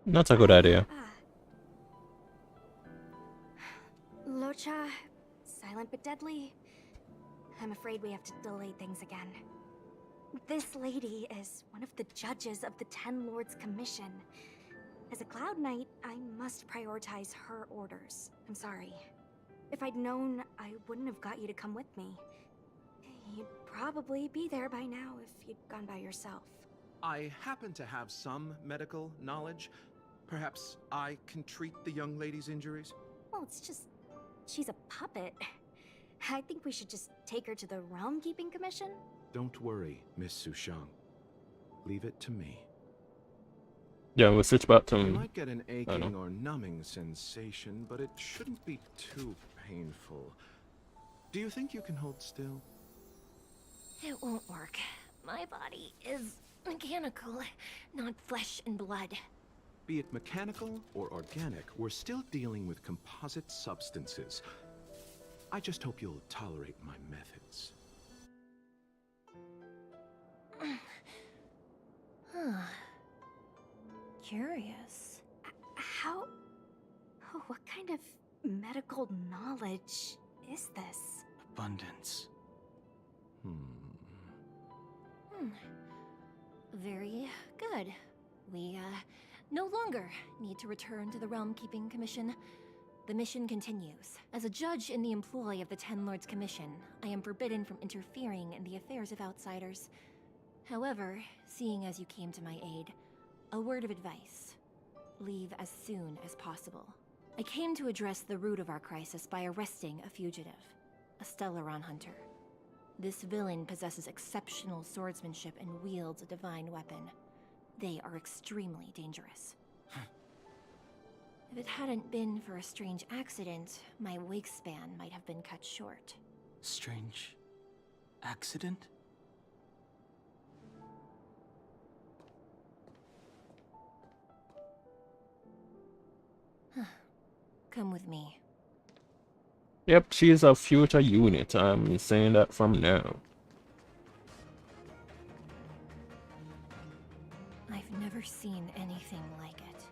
That's a good idea.
Locha, silent but deadly. I'm afraid we have to delay things again. This lady is one of the judges of the Ten Lords Commission. As a Cloud Knight, I must prioritize her orders. I'm sorry. If I'd known, I wouldn't have got you to come with me. You'd probably be there by now if you'd gone by yourself.
I happen to have some medical knowledge. Perhaps I can treat the young lady's injuries?
Well, it's just... she's a puppet. I think we should just take her to the Realm Keeping Commission.
Don't worry, Miss Sushang. Leave it to me.
Yeah, we'll switch back to
You might get an aching or numbing sensation, but it shouldn't be too painful. Do you think you can hold still?
It won't work. My body is mechanical, not flesh and blood.
Be it mechanical or organic, we're still dealing with composite substances. I just hope you'll tolerate my methods.
Curious.
How... oh, what kind of medical knowledge is this?
Abundance.
Very good. We, no longer need to return to the Realm Keeping Commission. The mission continues. As a judge in the employ of the Ten Lords Commission, I am forbidden from interfering in the affairs of outsiders. However, seeing as you came to my aid, a word of advice. Leave as soon as possible. I came to address the root of our crisis by arresting a fugitive, a Stellaron hunter. This villain possesses exceptional swordsmanship and wields a divine weapon. They are extremely dangerous. If it hadn't been for a strange accident, my wingspan might have been cut short.
Strange accident?
Come with me.
Yep, she's a future unit. I'm saying that from now.
I've never seen anything like it.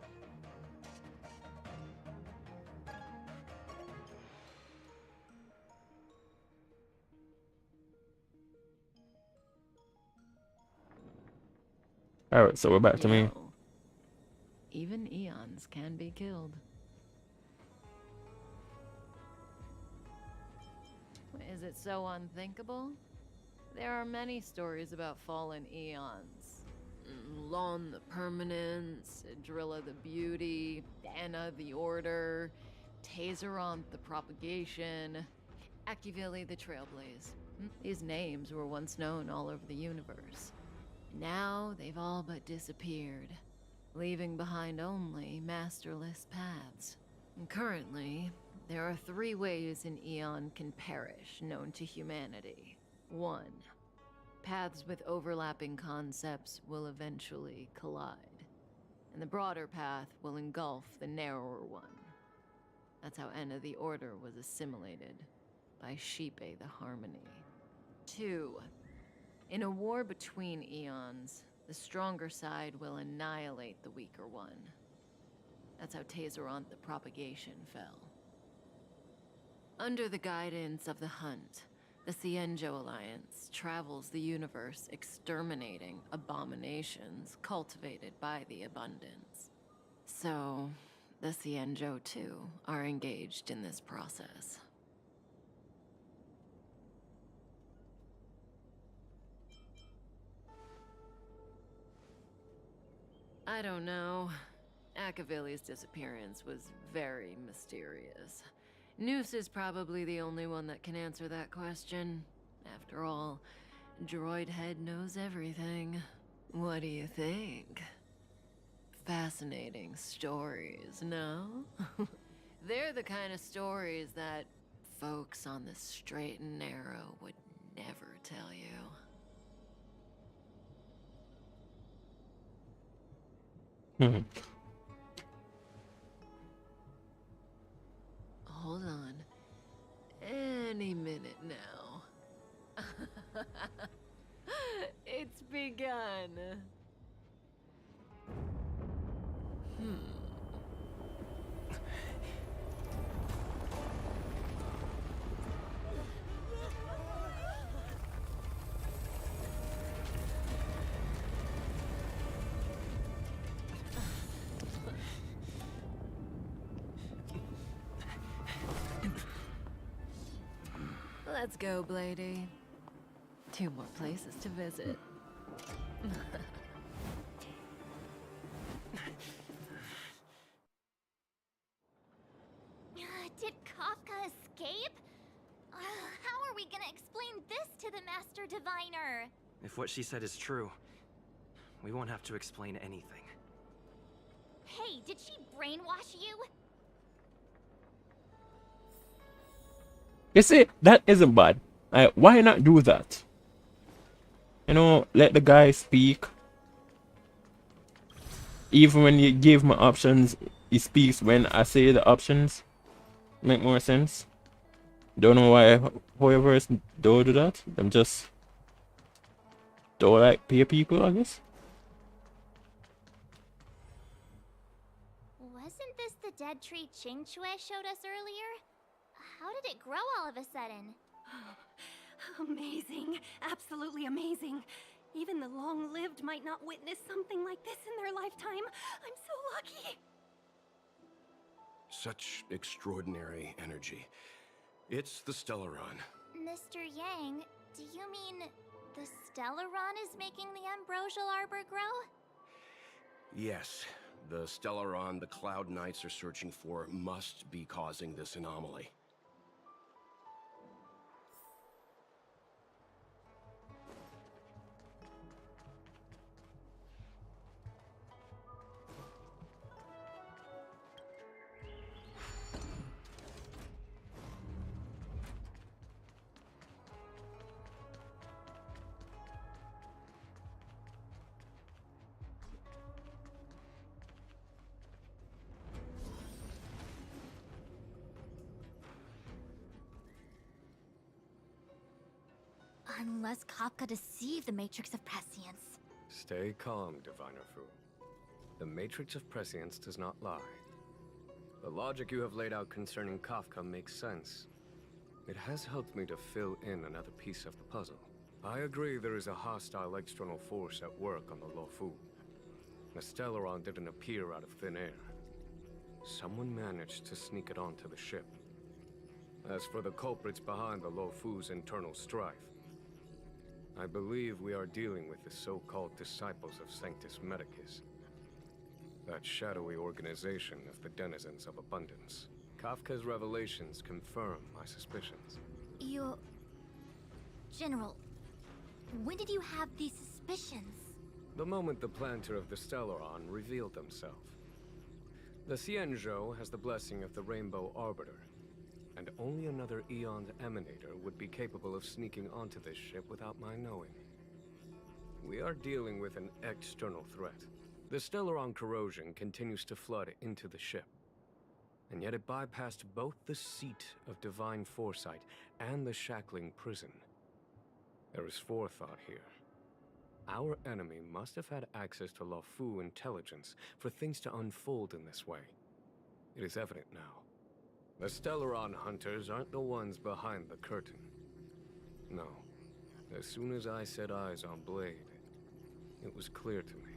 Alright, so we're back to me.
Even eons can be killed. Is it so unthinkable? There are many stories about fallen eons. Lon the Permanence, Drilla the Beauty, Anna the Order, Taseront the Propagation, Akivili the Trailblaze. These names were once known all over the universe. Now they've all but disappeared, leaving behind only masterless paths. And currently, there are 3 ways an eon can perish known to humanity. 1. Paths with overlapping concepts will eventually collide, and the broader path will engulf the narrower one. That's how Enna the Order was assimilated by Shipe the Harmony. 2. In a war between eons, the stronger side will annihilate the weaker one. That's how Taseront the Propagation fell. Under the guidance of the Hunt, the Cienjo Alliance travels the universe exterminating abominations cultivated by the Abundance. So, the Cienjo too are engaged in this process. I don't know. Akavili's disappearance was very mysterious. Noose is probably the only one that can answer that question. After all, Droid Head knows everything. What do you think? Fascinating stories, no? They're the kind of stories that folks on the straight and narrow would never tell you. Hold on. Any minute now. It's begun. Let's go, Blady. 2 more places to visit.
Did Kafka escape? How are we gonna explain this to the Master Diviner?
If what she said is true, we won't have to explain anything.
Hey, did she brainwash you?
You see, that isn't bad. Why not do that? You know, let the guy speak. Even when you give my options, he speaks when I say the options. Make more sense. Don't know why whoever is don't do that. Them just don't like pay people, I guess.
Wasn't this the dead tree Ching Chue showed us earlier? How did it grow all of a sudden?
Amazing. Absolutely amazing. Even the long-lived might not witness something like this in their lifetime. I'm so lucky.
Such extraordinary energy. It's the Stellaron.
Mr. Yang, do you mean the Stellaron is making the ambrosial arbor grow?
Yes, the Stellaron the Cloud Knights are searching for must be causing this anomaly.
Unless Kafka deceived the Matrix of Prescience.
Stay calm, Diviner Fu. The Matrix of Prescience does not lie. The logic you have laid out concerning Kafka makes sense. It has helped me to fill in another piece of the puzzle. I agree there is a hostile external force at work on the Luofu. The Stellaron didn't appear out of thin air. Someone managed to sneak it onto the ship. As for the culprits behind the Luofu's internal strife, I believe we are dealing with the so-called disciples of Sanctus Medicus. That shadowy organization of the denizens of abundance. Kafka's revelations confirm my suspicions.
General, when did you have these suspicions?
The moment the planter of the Stellaron revealed himself. The Xianzhou has the blessing of the Rainbow Arbiter, and only another Eon's Emanator would be capable of sneaking onto this ship without my knowing. We are dealing with an external threat. The Stellaron corrosion continues to flood into the ship, and yet it bypassed both the seat of divine foresight and the shackling prison. There is forethought here. Our enemy must have had access to Luofu intelligence for things to unfold in this way. It is evident now. The Stellaron hunters aren't the ones behind the curtain. No. As soon as I set eyes on Blade, it was clear to me.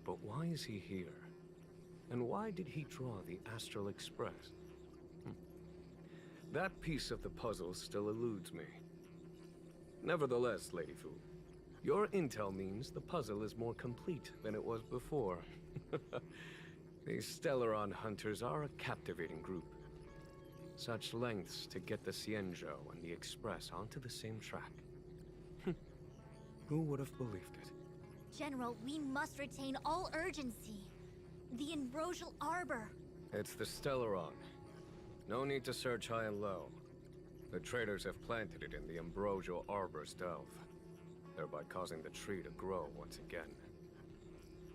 But why is he here? And why did he draw the Astral Express? That piece of the puzzle still eludes me. Nevertheless, Lady Fu, Your intel means the puzzle is more complete than it was before. These Stellaron hunters are a captivating group. Such lengths to get the Xianzhou and the Express onto the same track. Who would have believed it?
General, we must retain all urgency. The Ambrosial Arbor.
It's the Stellaron. No need to search high and low. The traders have planted it in the Ambrosial Arbor's delve, thereby causing the tree to grow once again.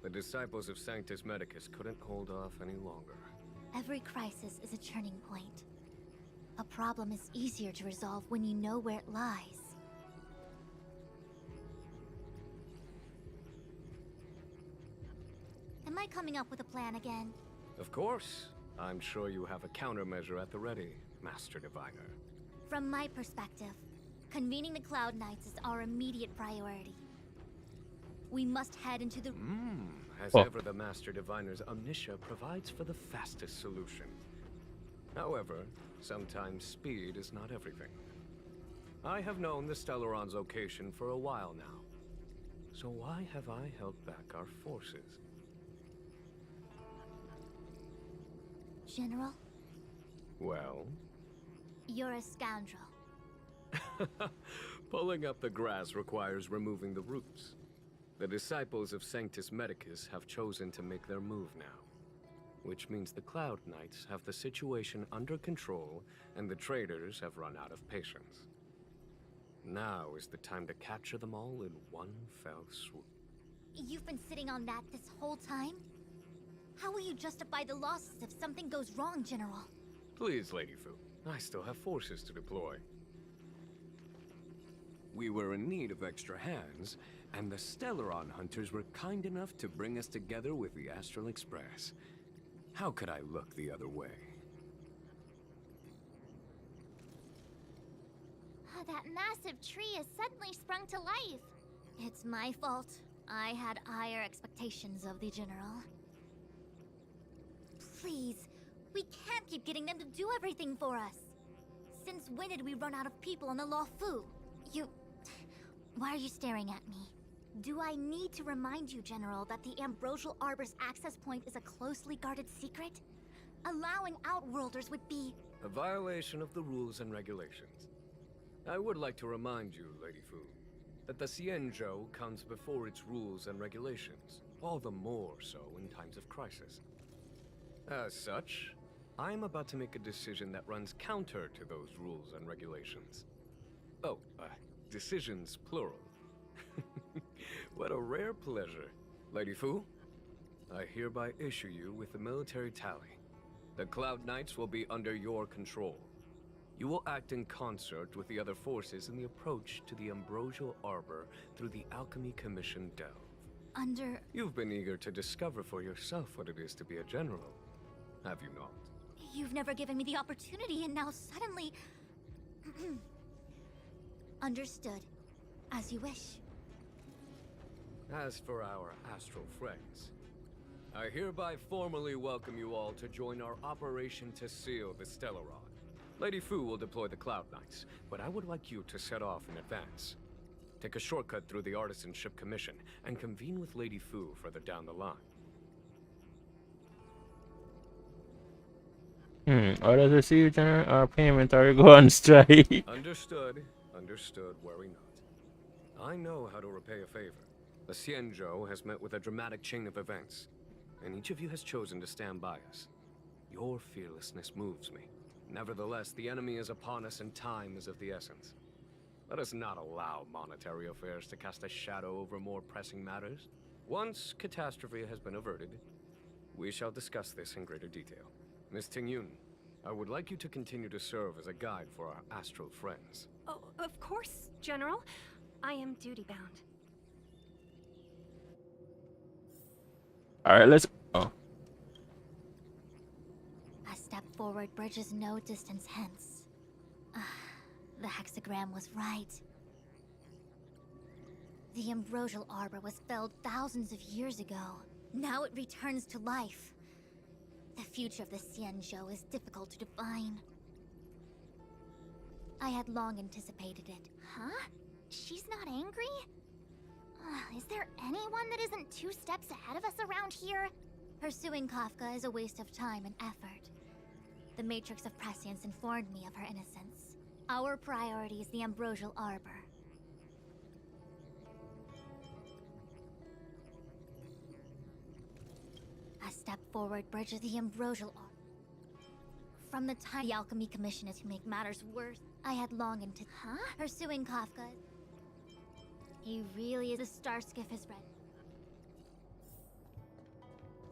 The disciples of Sanctus Medicus couldn't hold off any longer.
Every crisis is a turning point. A problem is easier to resolve when you know where it lies. Am I coming up with a plan again?
Of course. I'm sure you have a countermeasure at the ready, Master Diviner.
From my perspective, convening the Cloud Knights is our immediate priority. We must head into the...
As ever, the Master Diviner's omniscia provides for the fastest solution. However, sometimes speed is not everything. I have known the Stellaron's location for a while now. So why have I held back our forces?
General?
Well?
You're a scoundrel.
Pulling up the grass requires removing the roots. The disciples of Sanctus Medicus have chosen to make their move now. Which means the Cloud Knights have the situation under control, and the traders have run out of patience. Now is the time to capture them all in one fell swoop.
You've been sitting on that this whole time? How will you justify the losses if something goes wrong, General?
Please, Lady Fu. I still have forces to deploy. We were in need of extra hands, and the Stellaron hunters were kind enough to bring us together with the Astral Express. How could I look the other way?
That massive tree has suddenly sprung to life.
It's my fault. I had higher expectations of the General. Please, we can't keep getting them to do everything for us. Since when did we run out of people on the Law Fu? Why are you staring at me? Do I need to remind you, General, that the Ambrosial Arbor's access point is a closely guarded secret? Allowing Outworlders would be...
a violation of the rules and regulations. I would like to remind you, Lady Fu, that the Xianzhou comes before its rules and regulations, all the more so in times of crisis. As such, I'm about to make a decision that runs counter to those rules and regulations. Oh, decisions plural. What a rare pleasure. Lady Fu, I hereby issue you with the military tally. The Cloud Knights will be under your control. You will act in concert with the other forces in the approach to the Ambrosial Arbor through the Alchemy Commission delve.
Under...
You've been eager to discover for yourself what it is to be a general, have you not?
You've never given me the opportunity, and now suddenly... Understood. As you wish.
As for our astral friends, I hereby formally welcome you all to join our operation to seal the Stellaron. Lady Fu will deploy the Cloud Knights, but I would like you to set off in advance. Take a shortcut through the Artisanship Commission and convene with Lady Fu further down the line.
Orders received, General. Our payment are go on strike.
Understood. Understood. Worry not. I know how to repay a favor. The Xianzhou has met with a dramatic chain of events, and each of you has chosen to stand by us. Your fearlessness moves me. Nevertheless, the enemy is upon us and time is of the essence. Let us not allow monetary affairs to cast a shadow over more pressing matters. Once catastrophe has been averted, we shall discuss this in greater detail. Miss Tingyun, I would like you to continue to serve as a guide for our astral friends.
Oh, of course, General. I am duty-bound.
Alright, let's... Oh.
A step forward bridges no distance hence. The hexagram was right. The Ambrosial Arbor was felled thousands of years ago. Now it returns to life. The future of the Xianzhou is difficult to define. I had long anticipated it.
Huh? She's not angry?
Is there anyone that isn't 2 steps ahead of us around here? Pursuing Kafka is a waste of time and effort. The Matrix of Prescience informed me of her innocence. Our priority is the Ambrosial Arbor. A step forward bridges the Ambrosial Arbor. From the time the Alchemy Commission is to make matters worse, I had longed to pursuing Kafka. He really is a star skiff is ready.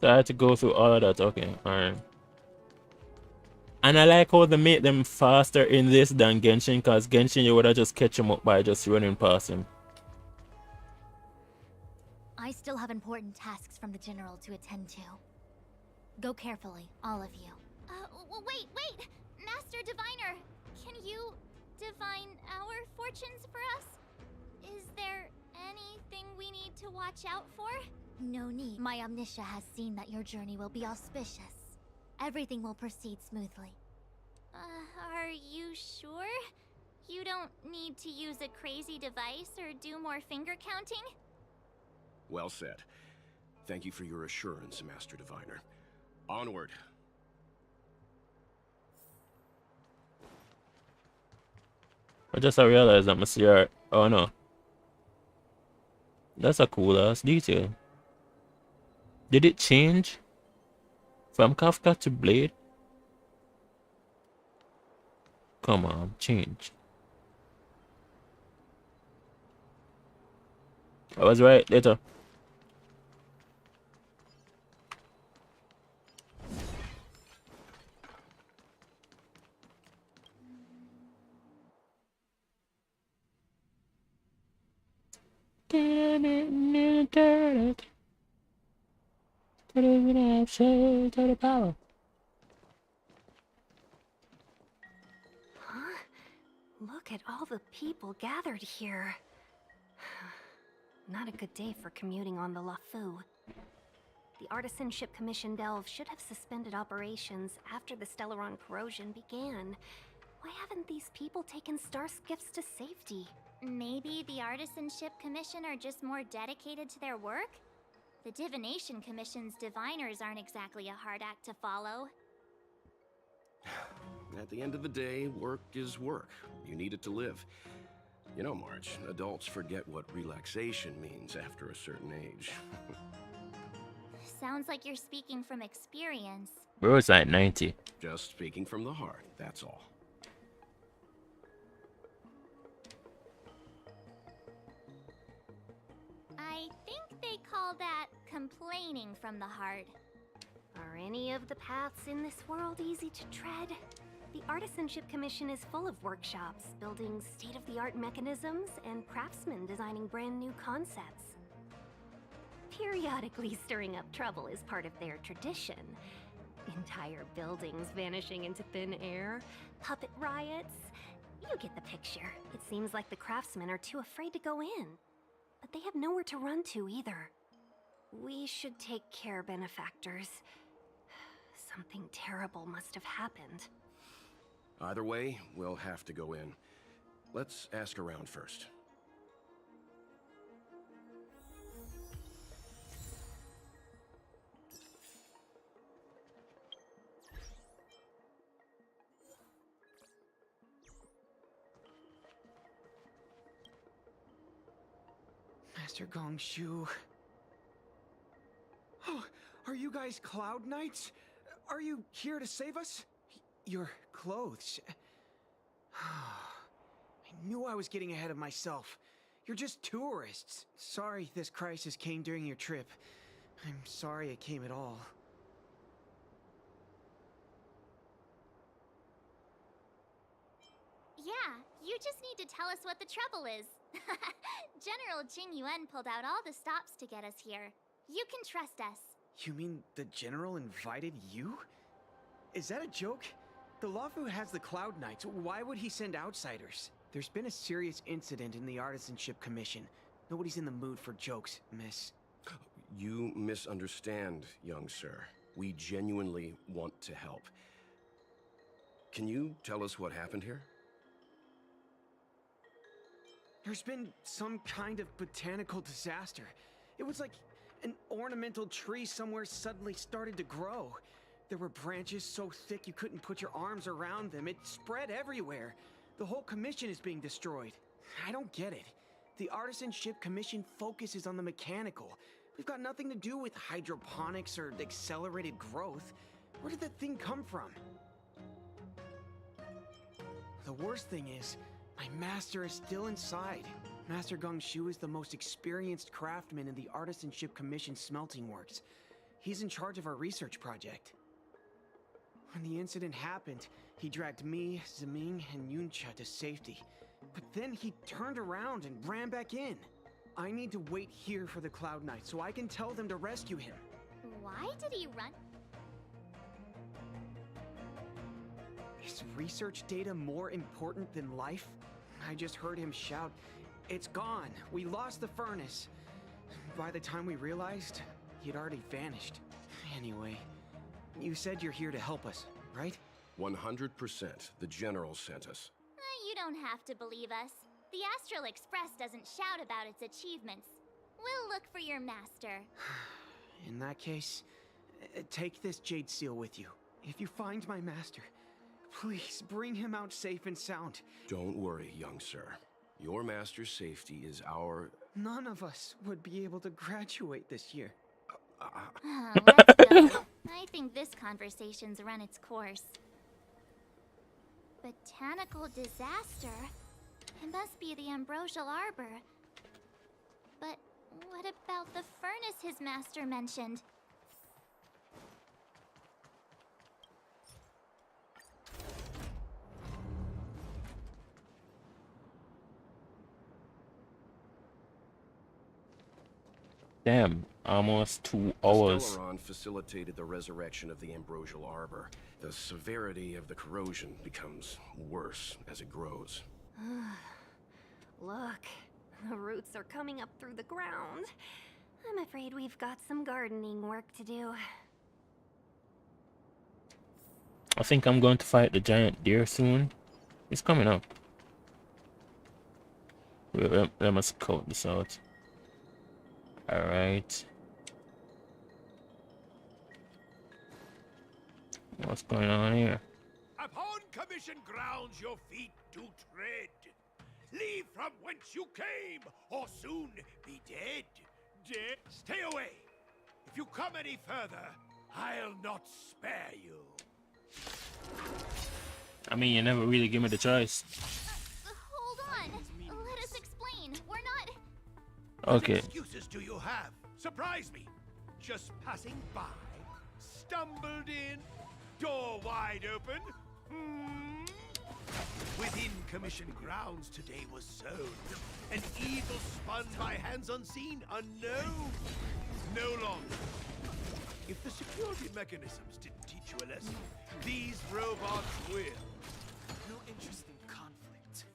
So I had to go through all of that. Okay, alright. And I like how they make them faster in this than Genshin, because Genshin you would have just catch him up by just running past him.
I still have important tasks from the General to attend to. Go carefully, all of you. Wait! Master Diviner, can you divine our fortunes for us? Is there anything we need to watch out for? No need. My Omniscia has seen that your journey will be auspicious. Everything will proceed smoothly. Are you sure? You don't need to use a crazy device or do more finger counting?
Well said. Thank you for your assurance, Master Diviner. Onward.
I just realized that my CR. Oh no. That's a cool ass detail. Did it change from Kafka to Blade? Come on, change. I was right, later. To the power.
Huh? Look at all the people gathered here. Not a good day for commuting on the LaFu. The Artisanship Commission Delve should have suspended operations after the Stellaron corrosion began. Why haven't these people taken star skiffs to safety?
Maybe the Artisanship Commission are just more dedicated to their work? The Divination Commission's diviners aren't exactly a hard act to follow.
At the end of the day, work is work. You need it to live. You know, March, adults forget what relaxation means after a certain age.
Sounds like you're speaking from experience.
Bro, it's like 90.
Just speaking from the heart, that's all.
I think they call that complaining from the heart.
Are any of the paths in this world easy to tread? The Artisanship Commission is full of workshops, building state-of-the-art mechanisms, and craftsmen designing brand new concepts. Periodically stirring up trouble is part of their tradition. Entire buildings vanishing into thin air, puppet riots. You get the picture. It seems like the craftsmen are too afraid to go in. But they have nowhere to run to either. We should take care, benefactors. Something terrible must have happened.
Either way, we'll have to go in. Let's ask around first.
Master Gongshu. Oh, are you guys Cloud Knights? Are you here to save us? Your clothes. I knew I was getting ahead of myself. You're just tourists. Sorry this crisis came during your trip. I'm sorry it came at all.
Yeah, you just need to tell us what the trouble is. General Jing Yuan pulled out all the stops to get us here. You can trust us.
You mean the General invited you? Is that a joke? The LaFu has the Cloud Knights. Why would he send outsiders? There's been a serious incident in the Artisanship Commission. Nobody's in the mood for jokes, miss.
You misunderstand, young sir. We genuinely want to help. Can you tell us what happened here?
There's been some kind of botanical disaster. It was like an ornamental tree somewhere suddenly started to grow. There were branches so thick you couldn't put your arms around them. It spread everywhere. The whole commission is being destroyed. I don't get it. The Artisanship Commission focuses on the mechanical. We've got nothing to do with hydroponics or accelerated growth. Where did that thing come from? The worst thing is, my master is still inside. Master Gongshu is the most experienced craftsman in the Artisanship Commission smelting works. He's in charge of our research project. When the incident happened, he dragged me, Zeming, and Yuncha to safety. But then he turned around and ran back in. I need to wait here for the Cloud Knight so I can tell them to rescue him.
Why did he run?
Is research data more important than life? I just heard him shout, "It's gone! We lost the furnace!" By the time we realized, he'd already vanished. Anyway, you said you're here to help us, right?
100%. The General sent us.
You don't have to believe us. The Astral Express doesn't shout about its achievements. We'll look for your master.
In that case, take this jade seal with you. If you find my master, please bring him out safe and sound.
Don't worry, young sir. Your master's safety is our...
None of us would be able to graduate this year.
Let's go. I think this conversation's run its course. Botanical disaster? It must be the Ambrosial Arbor. But what about the furnace his master mentioned?
Damn, almost 2
The
hours.
Stellaron facilitated the resurrection of the Ambrosial Arbor. The severity of the corrosion becomes worse as it grows.
Look, the roots are coming up through the ground. I'm afraid we've got some gardening work to do.
I think I'm going to fight the giant deer soon. It's coming up. Wait, let me scout this out. Alright. What's going on here?
Upon commission grounds your feet do tread. Leave from whence you came, or soon be dead. Dead? Stay away. If you come any further, I'll not spare you.
I mean, you never really give me the choice.
Hold on. Let us explain. We're not...
Okay.
What excuses do you have? Surprise me. Just passing by, stumbled in, door wide open. Within commission grounds today was sown. An evil spun by hands unseen, unknown. No longer. If the security mechanisms didn't teach you a lesson, these robots will.
No interest in conflict.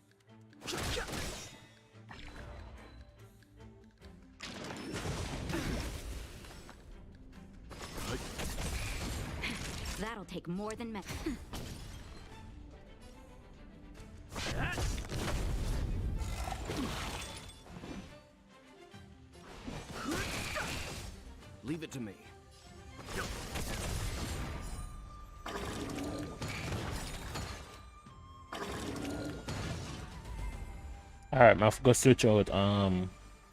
That'll take more than me.
Leave it to me.
Alright, I forgot to switch out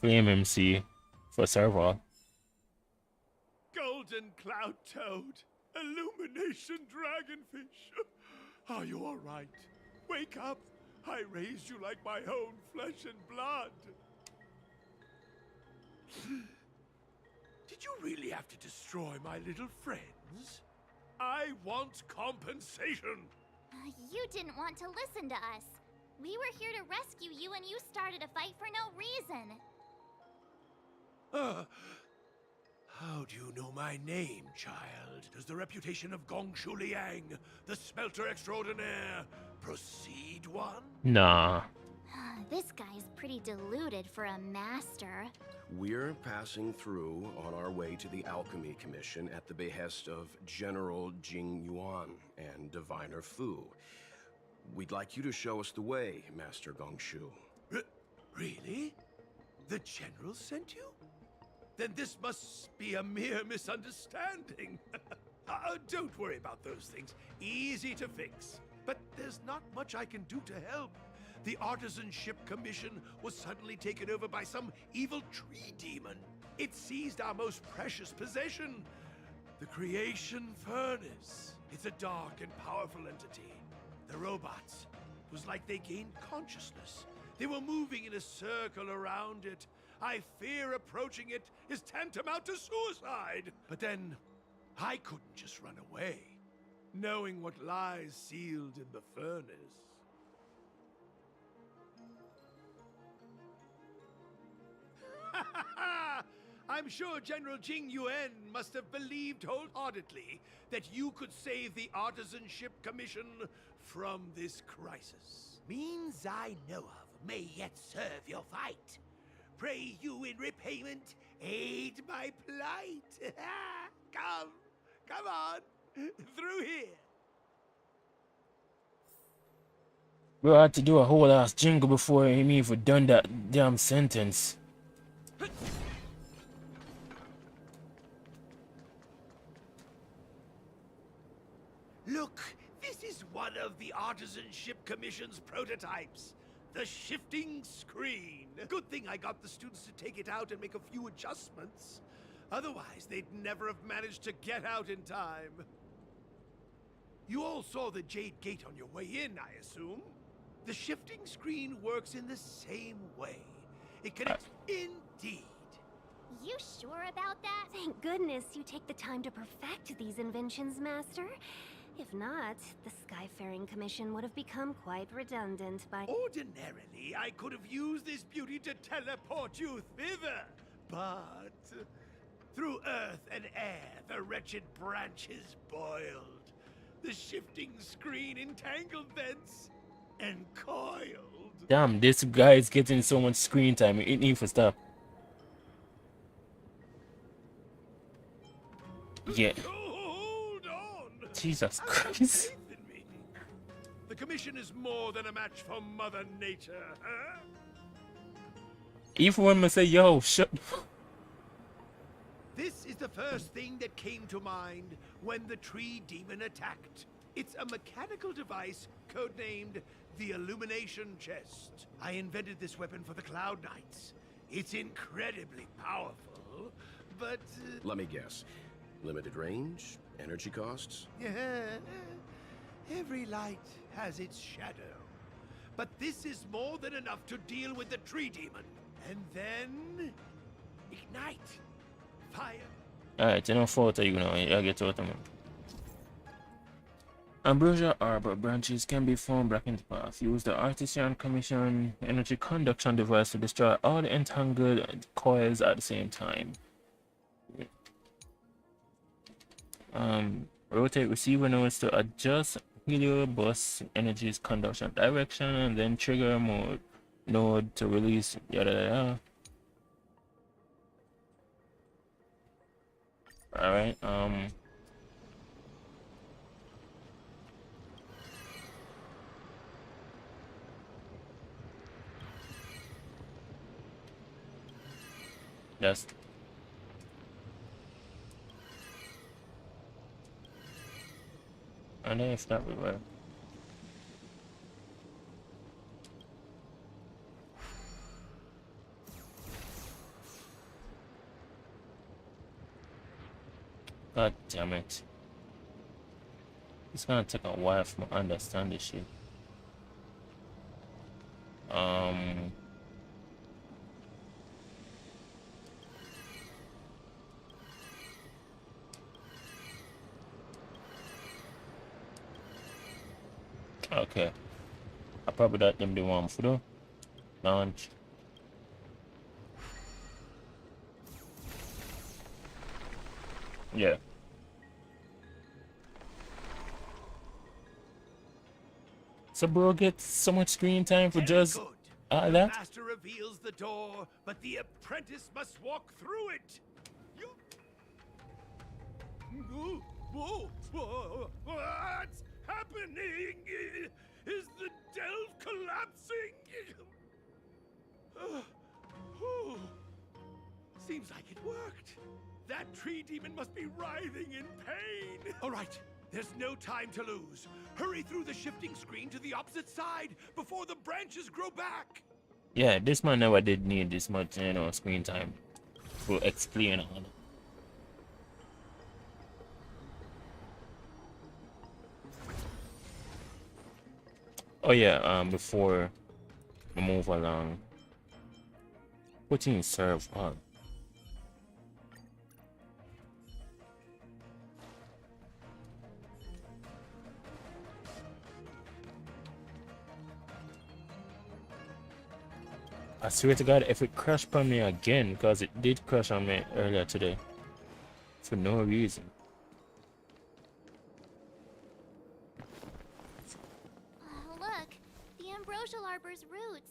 Flame MC for server.
Golden Cloud Toad, Illumination Dragonfish. Are you all right? Wake up. I raised you like my own flesh and blood. Did you really have to destroy my little friends? I want compensation.
You didn't want to listen to us. We were here to rescue you and you started a fight for no reason.
How do you know my name, child? Does the reputation of Gongshu Liang, the smelter extraordinaire, precede one?
Nah.
This guy's pretty deluded for a master.
We're passing through on our way to the Alchemy Commission at the behest of General Jing Yuan and Diviner Fu. We'd like you to show us the way, Master Gongshu.
Really? The General sent you? Then this must be a mere misunderstanding. Don't worry about those things. Easy to fix. But there's not much I can do to help. The Artisanship Commission was suddenly taken over by some evil tree demon. It seized our most precious possession, the Creation Furnace. It's a dark and powerful entity. The robots, it was like they gained consciousness. They were moving in a circle around it. I fear approaching it is tantamount to suicide. But then, I couldn't just run away, knowing what lies sealed in the furnace. I'm sure General Jing Yuan must have believed wholeheartedly that you could save the Artisanship Commission from this crisis. Means I know of may yet serve your fight. Pray you in repayment aid my plight. Come on, through here.
Bro, I had to do a whole ass jingle before he even done that damn sentence.
Look, this is one of the Artisanship Commission's prototypes. The shifting screen. Good thing I got the students to take it out and make a few adjustments. Otherwise, they'd never have managed to get out in time. You all saw the Jade Gate on your way in, I assume? The shifting screen works in the same way. It connects indeed.
You sure about that?
Thank goodness you take the time to perfect these inventions, Master. If not, the Skyfaring Commission would have become quite redundant by...
Ordinarily, I could have used this beauty to teleport you thither. But through earth and air, the wretched branches boiled. The shifting screen entangled thence and coiled.
Damn, this guy is getting so much screen time. It need to stop. Yeah.
Hold on.
Jesus Christ.
The Commission is more than a match for Mother Nature, huh?
Even when I say, yo, shut...
This is the first thing that came to mind when the tree demon attacked. It's a mechanical device codenamed the Illumination Chest. I invented this weapon for the Cloud Knights. It's incredibly powerful, but...
Let me guess. Limited range? Energy costs?
Every light has its shadow. But this is more than enough to deal with the tree demon. And then... ignite. Fire.
Alright, you know, photo, you know, I get out of them. Ambrosia arbor branches can be formed back into path. Use the Artisan Commission energy conduction device to destroy all the entangled coils at the same time. Rotate receiver nodes to adjust heliobus energy's conduction direction, and then trigger mode node to release yada yada. Alright, that's and then it's not really God damn it. It's gonna take a while for me to understand this shit. Okay. I probably got them the one for the launch. Yeah. So bro gets so much screen time for just
The
that?
master reveals the door, but the apprentice must walk through it. What's happening? Is the delve collapsing? Seems like it worked. That tree demon must be writhing in pain. All right, there's no time to lose. Hurry through the shifting screen to the opposite side before the branches grow back.
Yeah, this man never did need this much, you know, screen time to explain all. Oh yeah, before we move along, what in serve all? I swear to God, if it crashed on me again, because it did crash on me earlier today, for no reason.
Oh, look, the ambrosial arbor's roots.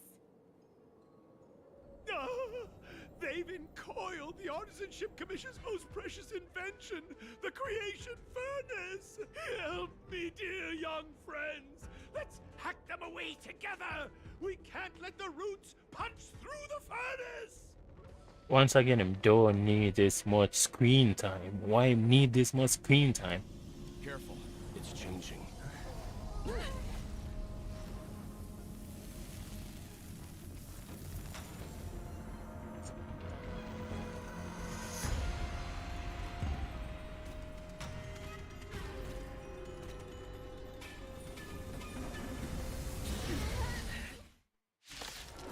They've encoiled the Artisanship Commission's most precious invention, the creation furnace. Help me, dear young friends. Let's hack them away together. We can't let the roots punch through the furnace.
Once again, I don't need this much screen time. Why need this much screen time?
Careful, it's changing.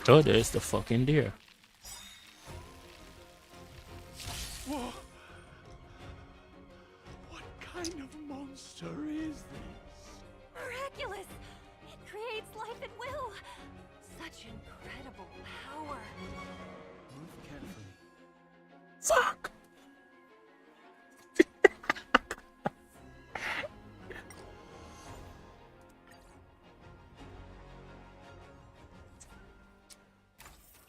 Oh, there's the fucking deer.
Whoa. What kind of monster is this?
Miraculous! It creates life at will! Such incredible power!
Move carefully.
Fuck!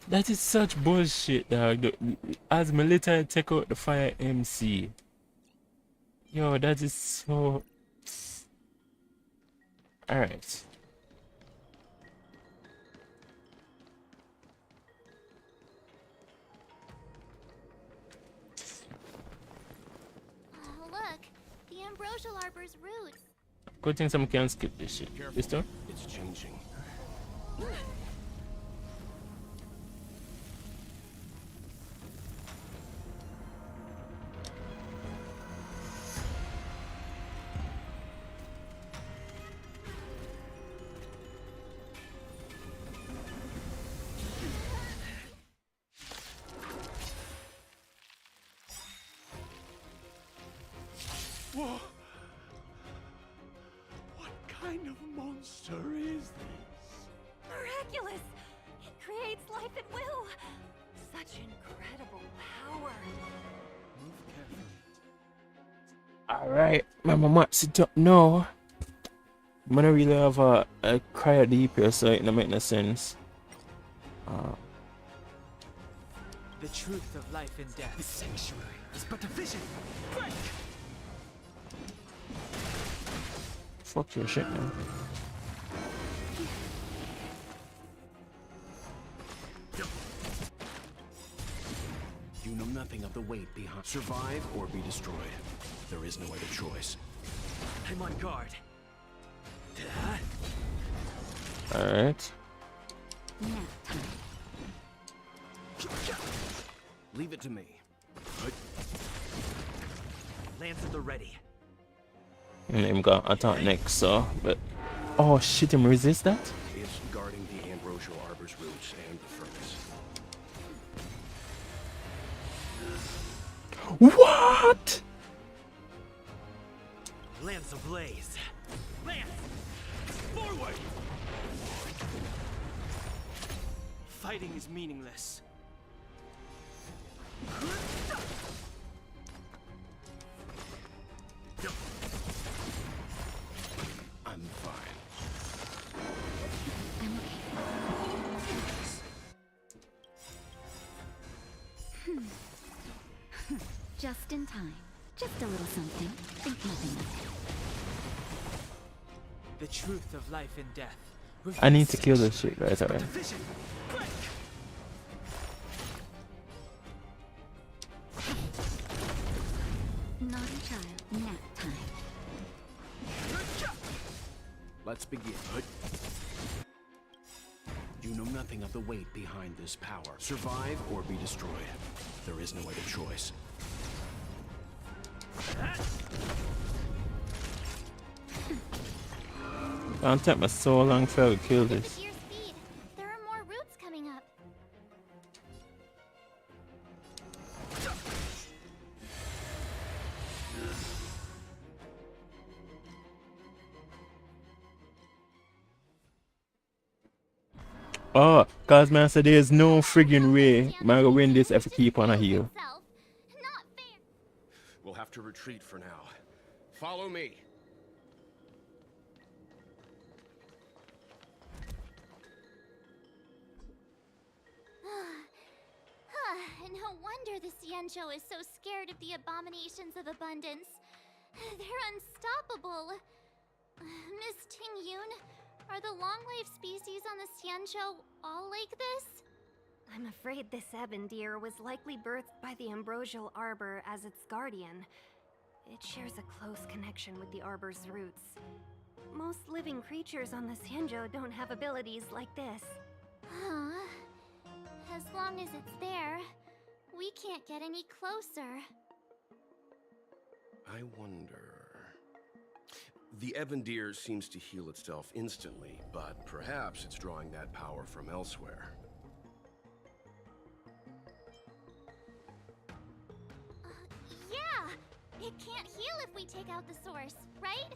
That is such bullshit, dog. As military take out the fire MC. Yo, that is so... Alright.
Oh, look, the ambrosial arbor's roots.
Good thing some can skip this shit.
Careful,
This time?
it's changing.
Whoa. What kind of monster is this?
Miraculous! It creates life at will! Such incredible power!
Move carefully.
Alright, my mama sit up now. I'm gonna really have a cry deep here, so it don't make no sense.
The truth of life and death. The sanctuary is but a vision. Break!
Fuck your shit, man.
You know nothing of the weight behind. Survive or be destroyed. There is no other choice.
I'm on guard.
Alright.
Leave it to me.
Lance at the ready.
And him got attack next, so, but... Oh shit, him resist that?
It's guarding the ambrosial arbor's roots and the furnace.
What?
Lance ablaze. Lance! Forward! Fighting is meaningless.
I'm fine.
Just in time. Just a little something. Think nothing of it.
The truth of life and death.
I need to kill this shit, guys, alright.
Let's begin. You know nothing of the weight behind this power. Survive or be destroyed. There is no other choice.
Can't take me so long to kill this.
Deer speed. There are more roots coming up.
Oh, cause man said there's no friggin' way man gonna win this if I keep on a heal.
We'll have to retreat for now. Follow me.
No wonder the Xianzhou is so scared of the abominations of abundance. They're unstoppable. Miss Tingyun, are the long-life species on the Xianzhou all like this?
I'm afraid this ebon deer was likely birthed by the ambrosial arbor as its guardian. It shares a close connection with the arbor's roots. Most living creatures on the Xianzhou don't have abilities like this.
Huh. As long as it's there, we can't get any closer.
I wonder... The Ebon Deer seems to heal itself instantly, but perhaps it's drawing that power from elsewhere.
Yeah! It can't heal if we take out the source, right?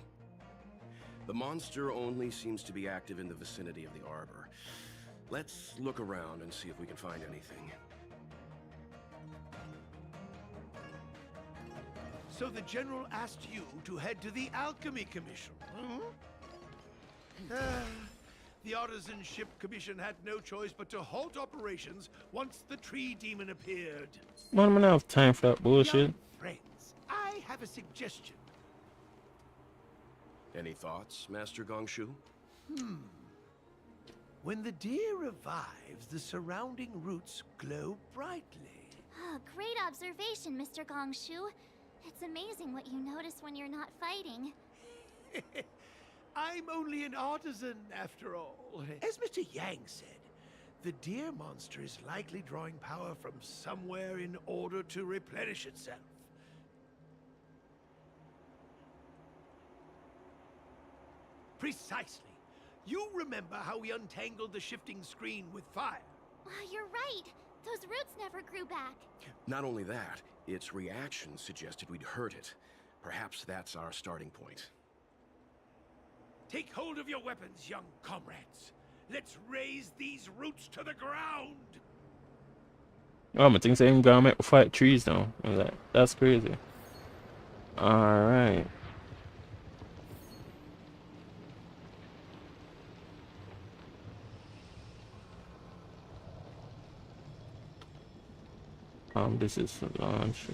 The monster only seems to be active in the vicinity of the arbor. Let's look around and see if we can find anything.
So the General asked you to head to the Alchemy Commission, the Artisanship Commission had no choice but to halt operations once the tree demon appeared.
Man, I don't have time for that bullshit.
Young friends, I have a suggestion.
Any thoughts, Master Gongshu?
When the deer revives, the surrounding roots glow brightly.
Oh, great observation, Mr. Gongshu. It's amazing what you notice when you're not fighting.
I'm only an artisan, after all. As Mr. Yang said, the deer monster is likely drawing power from somewhere in order to replenish itself. Precisely. You remember how we untangled the shifting screen with fire?
You're right. Those roots never grew back.
Not only that, its reaction suggested we'd hurt it. Perhaps that's our starting point.
Take hold of your weapons, young comrades. Let's raise these roots to the ground.
Oh, my thing's ain't gonna make me fight trees now. That's crazy. Alright. This is the launch.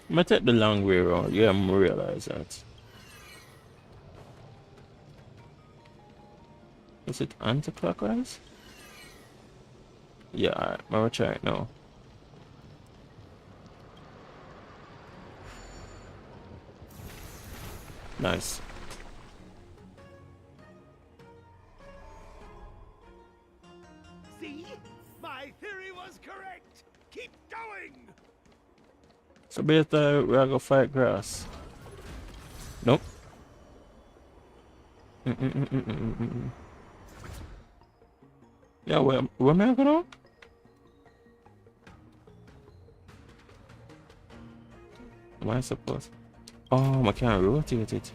I'm gonna take the long way around. Yeah, I'm gonna realize that. Is it anti-clockwise? Yeah, alright. I'm gonna try it now. Nice.
See? My theory was correct. Keep going.
So better we go fight grass. Nope. Yeah, where am I going? Am I supposed? Oh, I can't rotate it.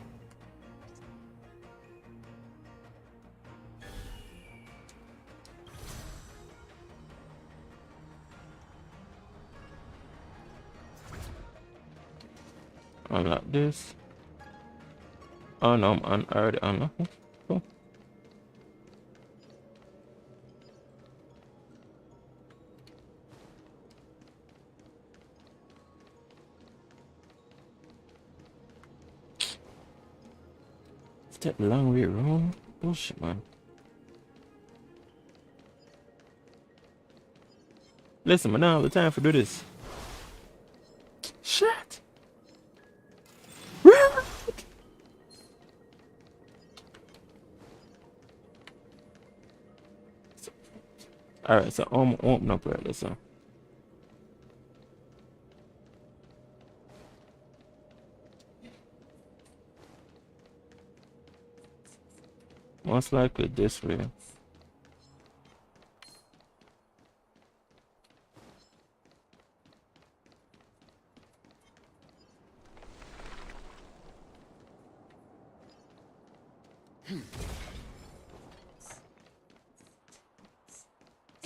Unlock this. Oh no, I'm already unlocked. Cool. It's that long way around. Bullshit, man. Listen, I don't have the time for do this. Shit. Alright, so I'm open up here, listen. Most likely this way.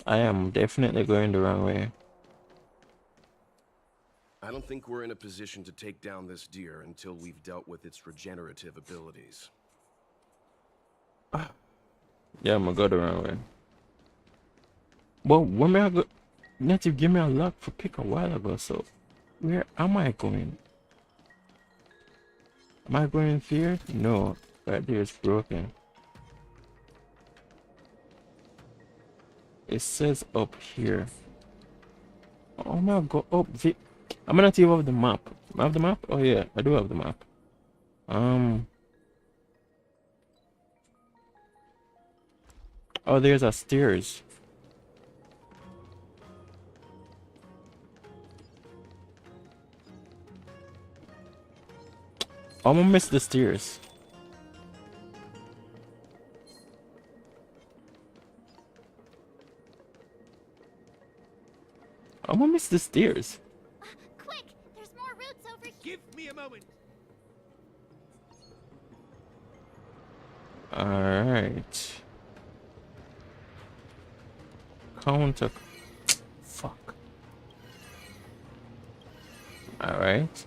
I am definitely going the wrong way.
I don't think we're in a position to take down this deer until we've dealt with its regenerative abilities.
Yeah, I'm gonna go the wrong way. Well, where may I go? Native gave me a lock for pick a while ago, so where am I going? Am I going here? No, right there is broken. It says up here. Oh, I'm gonna go up the. I'm gonna see of the map. I have the map? Oh yeah, I do have the map. Oh, there's a stairs. I'm gonna miss the stairs. I'm gonna miss the stairs.
Quick! There's more roots over here.
Give me a moment.
Alright. Counter. Fuck. Alright.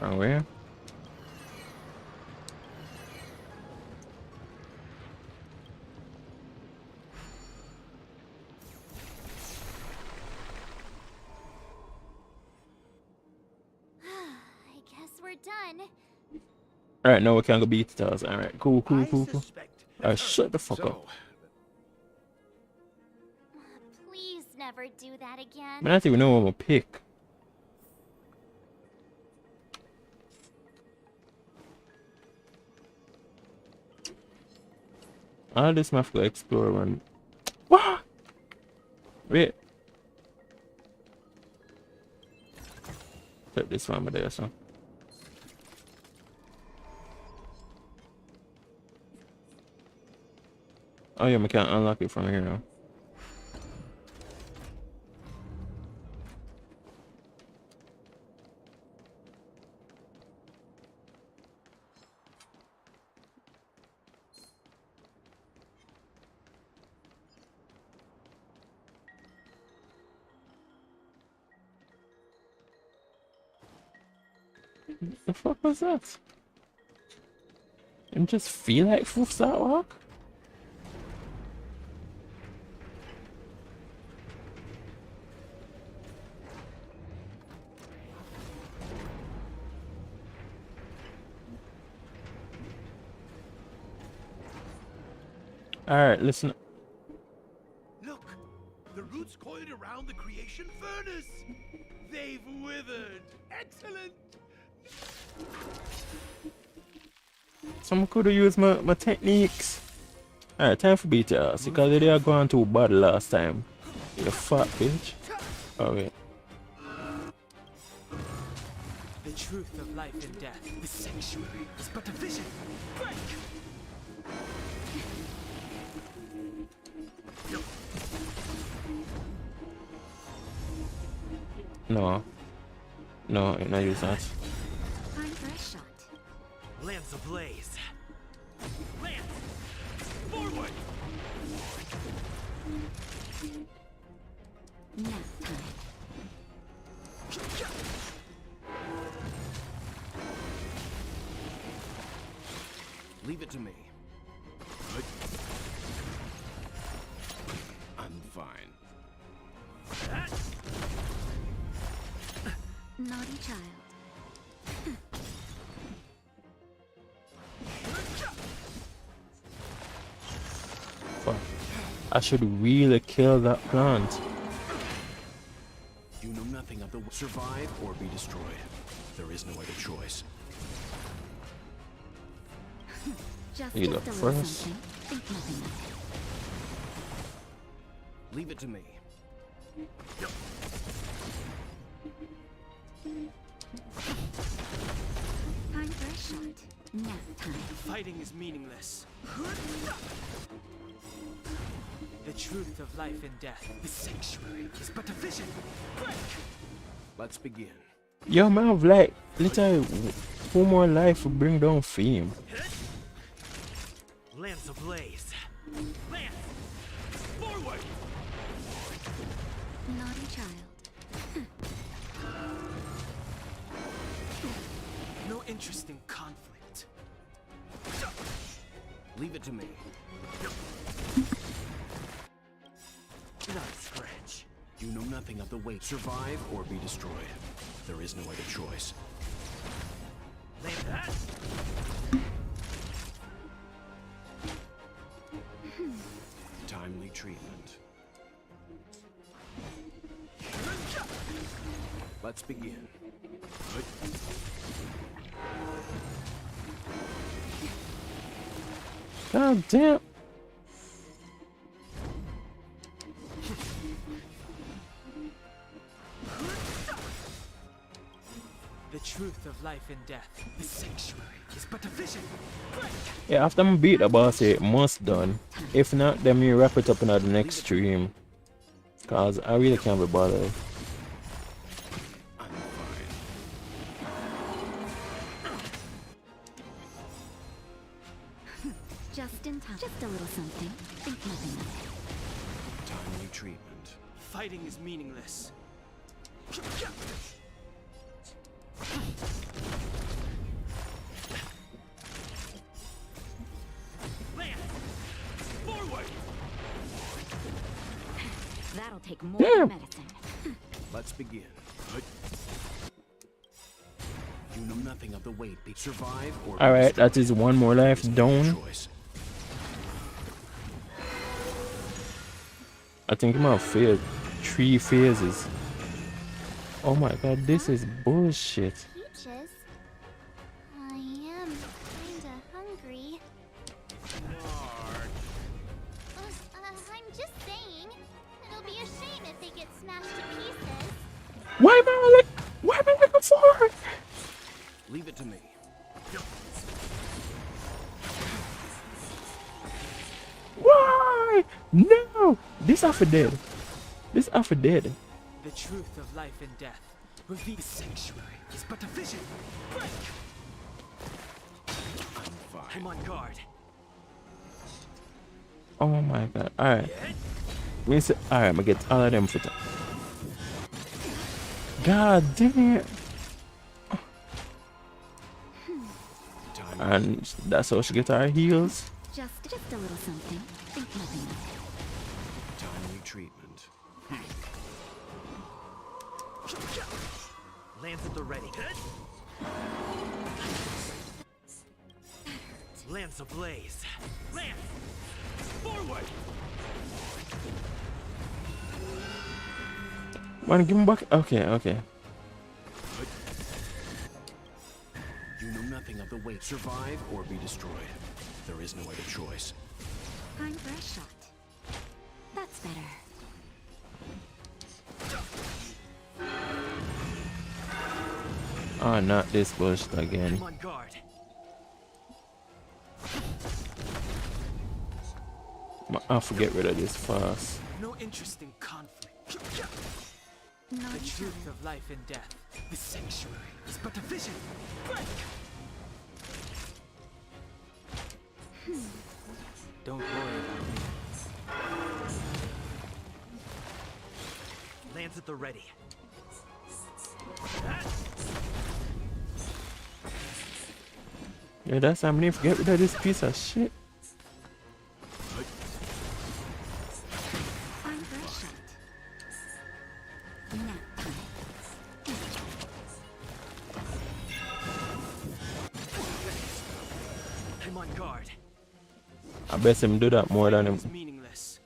Wrong way.
I guess we're done.
Alright, now we can go beat the toss. Alright, cool. Alright, shut the fuck up.
Please never do that again.
Man, I don't even know what I'm gonna pick. All this map go explore one. What? Wait. Take this one there, so. Oh yeah, we can't unlock it from here now. The fuck was that? And just feel like foofs that walk? Alright, listen.
Look, the roots coiled around the creation furnace. They've withered. Excellent.
Someone could have used my techniques. Alright, time for beat your ass because they are going too bad last time. You fat bitch. Oh wait.
The truth of life and death. The sanctuary is but a vision. Break!
No. No, I use that.
Time for a shot.
Lance ablaze. Lance! Forward!
Nap time.
Leave it to me. I'm fine.
Naughty child.
I should really kill that plant.
You know nothing of the survive or be destroyed. There is no other choice.
You look first.
Leave it to me.
Time for a shot. Nap time.
Fighting is meaningless. The truth of life and death. The sanctuary is but a vision. Break!
Let's begin.
Yo, man, have like literally 4 more life to bring down Fame.
Lance ablaze. Lance! Forward!
Naughty child.
No interest in conflict.
Leave it to me.
Not a scratch.
You know nothing of the weight. Survive or be destroyed. There is no other choice.
Land that!
Timely treatment. Let's begin.
God damn.
The truth of life and death. The sanctuary is but a vision. Break!
Yeah, after I beat the boss, it must done. If not, then we wrap it up in the next stream. Cause I really can't be bothered.
Just in time. Just a little something. Think nothing of it.
Timely treatment.
Fighting is meaningless.
Lance! Forward!
That'll take more than medicine.
Let's begin. You know nothing of the weight. Survive or be
Alright,
destroyed.
that is 1 more life down.
Choice.
I think I'm gonna fail 3 phases. Oh my god, this is bullshit.
Peaches? I am kinda hungry. I'm just saying. It'll be a shame if they get smashed to pieces.
Why am I looking for?
Leave it to me.
Why? No! This after dead. This after dead.
The truth of life and death. Reveal the sanctuary is but a vision. Break! I'm on guard.
Oh my god. Alright. Alright, I'm gonna get all of them for that. God damn it. And that's how she gets her heals.
Just a little something. Think nothing of it.
Timely treatment.
Lance at the ready. Lance ablaze. Lance! Forward!
Man, give me back. Okay.
You know nothing of the weight. Survive or be destroyed. There is no other choice.
Time for a shot. That's better.
Oh, not this bullshit again.
I'm on guard.
I'll forget rid of this fast.
No interest in conflict.
Naughty
The truth of life and death. The sanctuary is but a vision. Break! Don't worry about me.
Lance at the ready.
Yeah, that's how many forget rid of this piece of shit.
Time for a shot. Nap time.
I'm on guard.
I bet him do that more than him.
It's meaningless.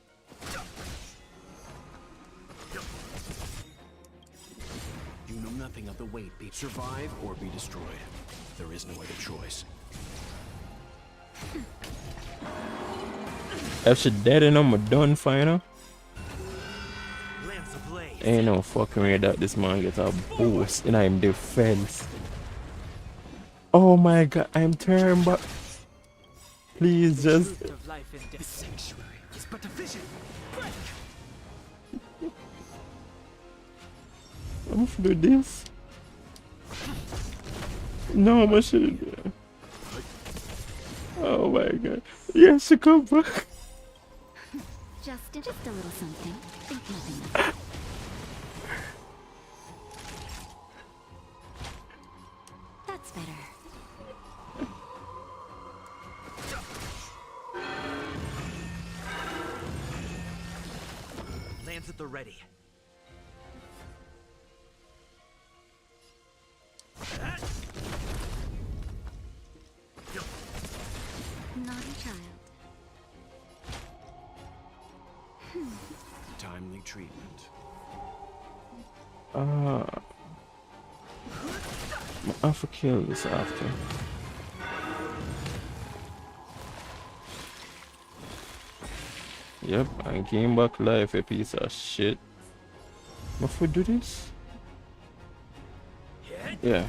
nothing of the weight. Survive or be destroyed. There is no other choice.
If she dead and I'm done for, you know?
Lands ablaze.
Ain't no fucking way that this man gets a boost in him defense. Oh my god, I'm turned back. Please just.
Truth of life and death. Sanctuary is but a vision.
I'm gonna do this. No, I shouldn't do it. Oh my god. Yes, she come back.
Just a little something. Think nothing of it. That's better.
Lands at the ready.
Naughty child.
Timely treatment.
I have to kill this after. Yep, I gain back life, a piece of shit. If we do this? Yeah.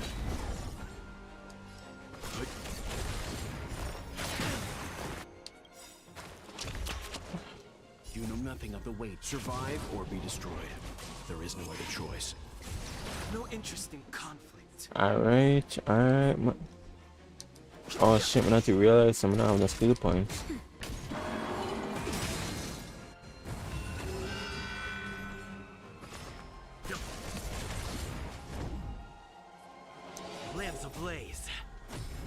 You know nothing of the weight. Survive or be destroyed. There is no other choice.
No interest in conflict.
Alright. Oh shit, I not to realize I'm now on the skill points.
Lands ablaze.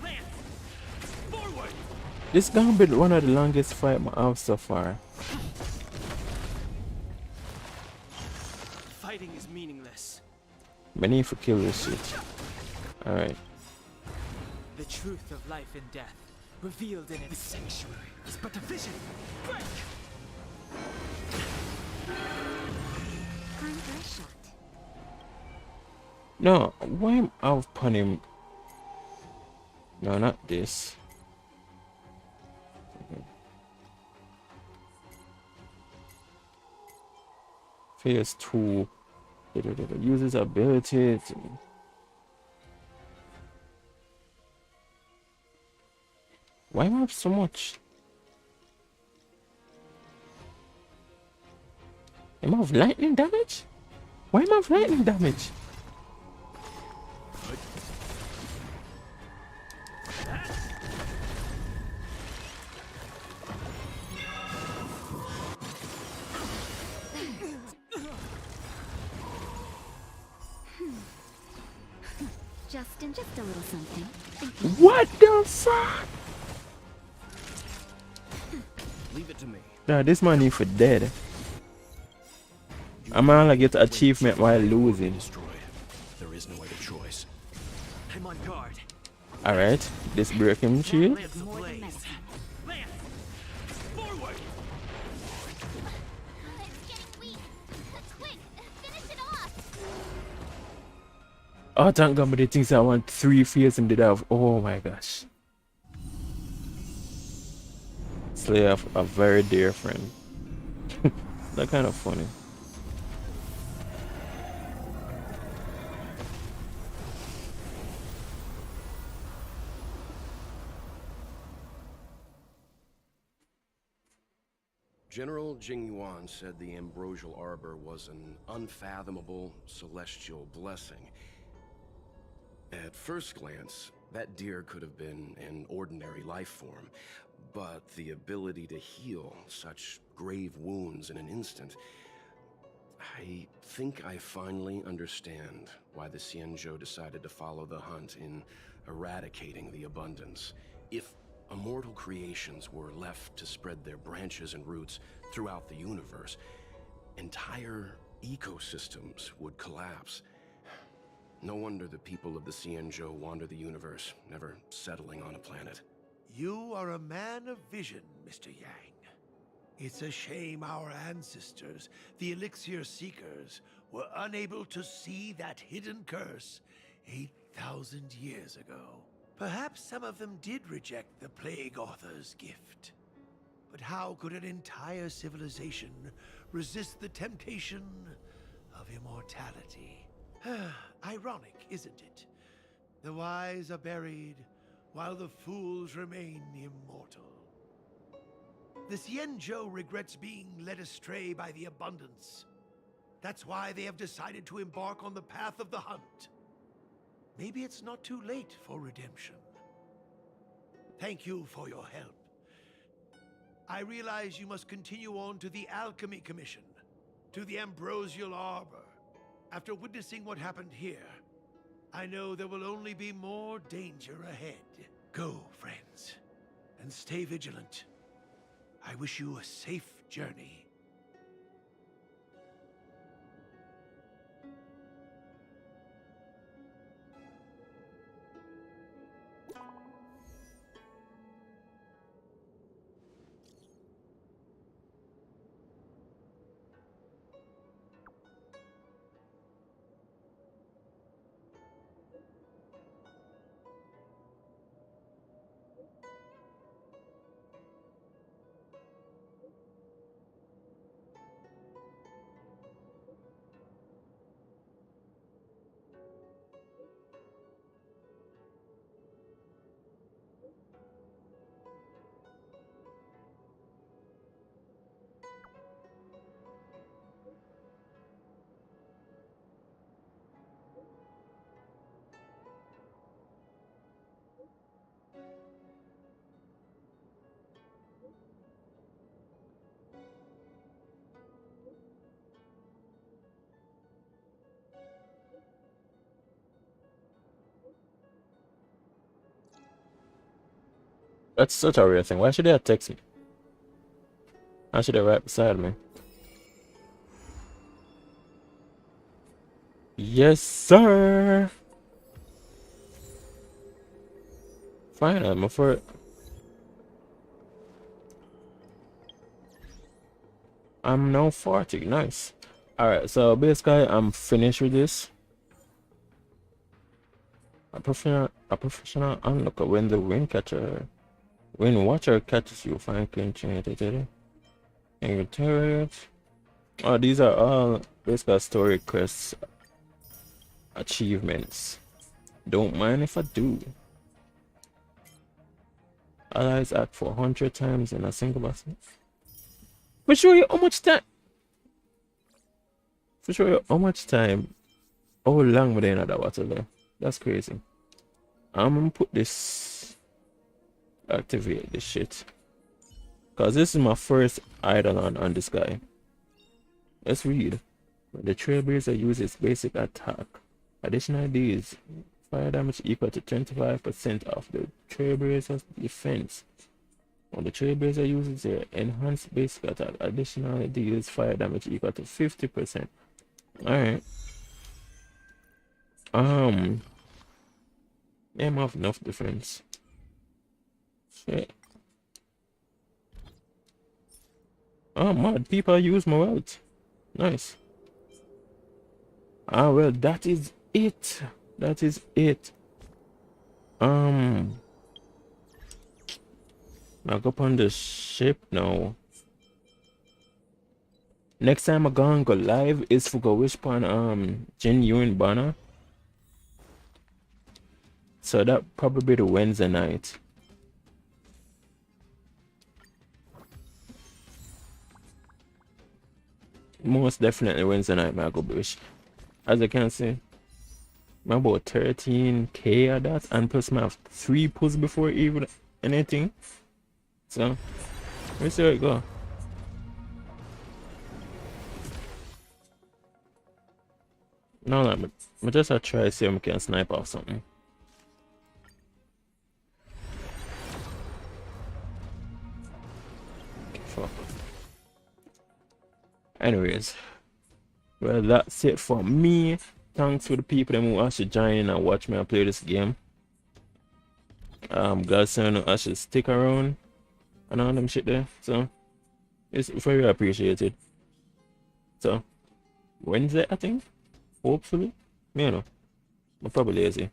Lance! Forward!
This gonna be one of the longest fight I have so far.
Fighting is meaningless.
I need to kill this shit. Alright.
The truth of life and death, revealed in its sanctuary, is but a vision.
Time for a shot.
No, why am I upon him? No, not this. Phase 2. Uses ability to... Why am I have so much? Am I have lightning damage? Why am I have lightning damage?
Just a little something.
What the fuck?
Leave it to me.
Nah, this man need for dead. I'm gonna get the achievement while losing.
There is no other choice.
I'm on guard.
Alright, this breaking shield.
Lands ablaze. Lance! Forward!
It's getting weak. Quick, finish it off.
Oh, thank God, but the things I want 3 fears and did have. Oh my gosh. Slay a very dear friend. That kind of funny.
General Jing Yuan said the ambrosial arbor was an unfathomable celestial blessing. At first glance, that deer could have been an ordinary life form, but the ability to heal such grave wounds in an instant... I think I finally understand why the Xianzhou decided to follow the hunt in eradicating the abundance. If immortal creations were left to spread their branches and roots throughout the universe, entire ecosystems would collapse. No wonder the people of the Xianzhou wander the universe, never settling on a planet.
You are a man of vision, Mr. Yang. It's a shame our ancestors, the Elixir Seekers, were unable to see that hidden curse 8,000 years ago. Perhaps some of them did reject the Plague Author's gift. But how could an entire civilization resist the temptation of immortality? Ironic, isn't it? The wise are buried, while the fools remain immortal. The Xianzhou regrets being led astray by the abundance. That's why they have decided to embark on the path of the hunt. Maybe it's not too late for redemption. Thank you for your help. I realize you must continue on to the Alchemy Commission, to the Ambrosial Arbor. After witnessing what happened here, I know there will only be more danger ahead. Go, friends, and stay vigilant. I wish you a safe journey.
That's such a weird thing. Why should they have text me? Why should they right beside me? Yes, sir. Fine, I'm up for it. I'm now 40. Nice. Alright, so basically, I'm finished with this. A professional onlooker when the wind watcher catches you, fine clinching it. Oh, these are all basically story quests achievements. Don't mind if I do. Allies act 400 times in a single battle. For show you how much time. For show you how much time. How long were they in that battle there? That's crazy. I'm gonna put this. Activate this shit. Cause this is my first Eidolon on this guy. Let's read. When the Trailblazer uses basic attack, additional these fire damage equal to 25% of the Trailblazer's defense. When the Trailblazer uses their enhanced basic attack, additionally deals fire damage equal to 50%. Alright. They have enough defense. Shit. Oh, mad people use my wealth. Nice. Ah, well, that is it. That is it. I'll go up on the ship now. Next time I'm gonna go live is for go wish upon Jin Yuan banner. So that probably be the Wednesday night. Most definitely Wednesday night, I go wish. As I can see, I'm about 13k of that, and plus I have 3 pulls before even anything. So let's see how it go. No, I'm just a try to see if I can snipe off something. Fuck. Anyways, well, that's it for me. Thanks to the people who actually join in and watch me play this game. Guys, so I should stick around and all them shit there. So It's very appreciated. So Wednesday, I think. Hopefully. You know. I'm probably lazy.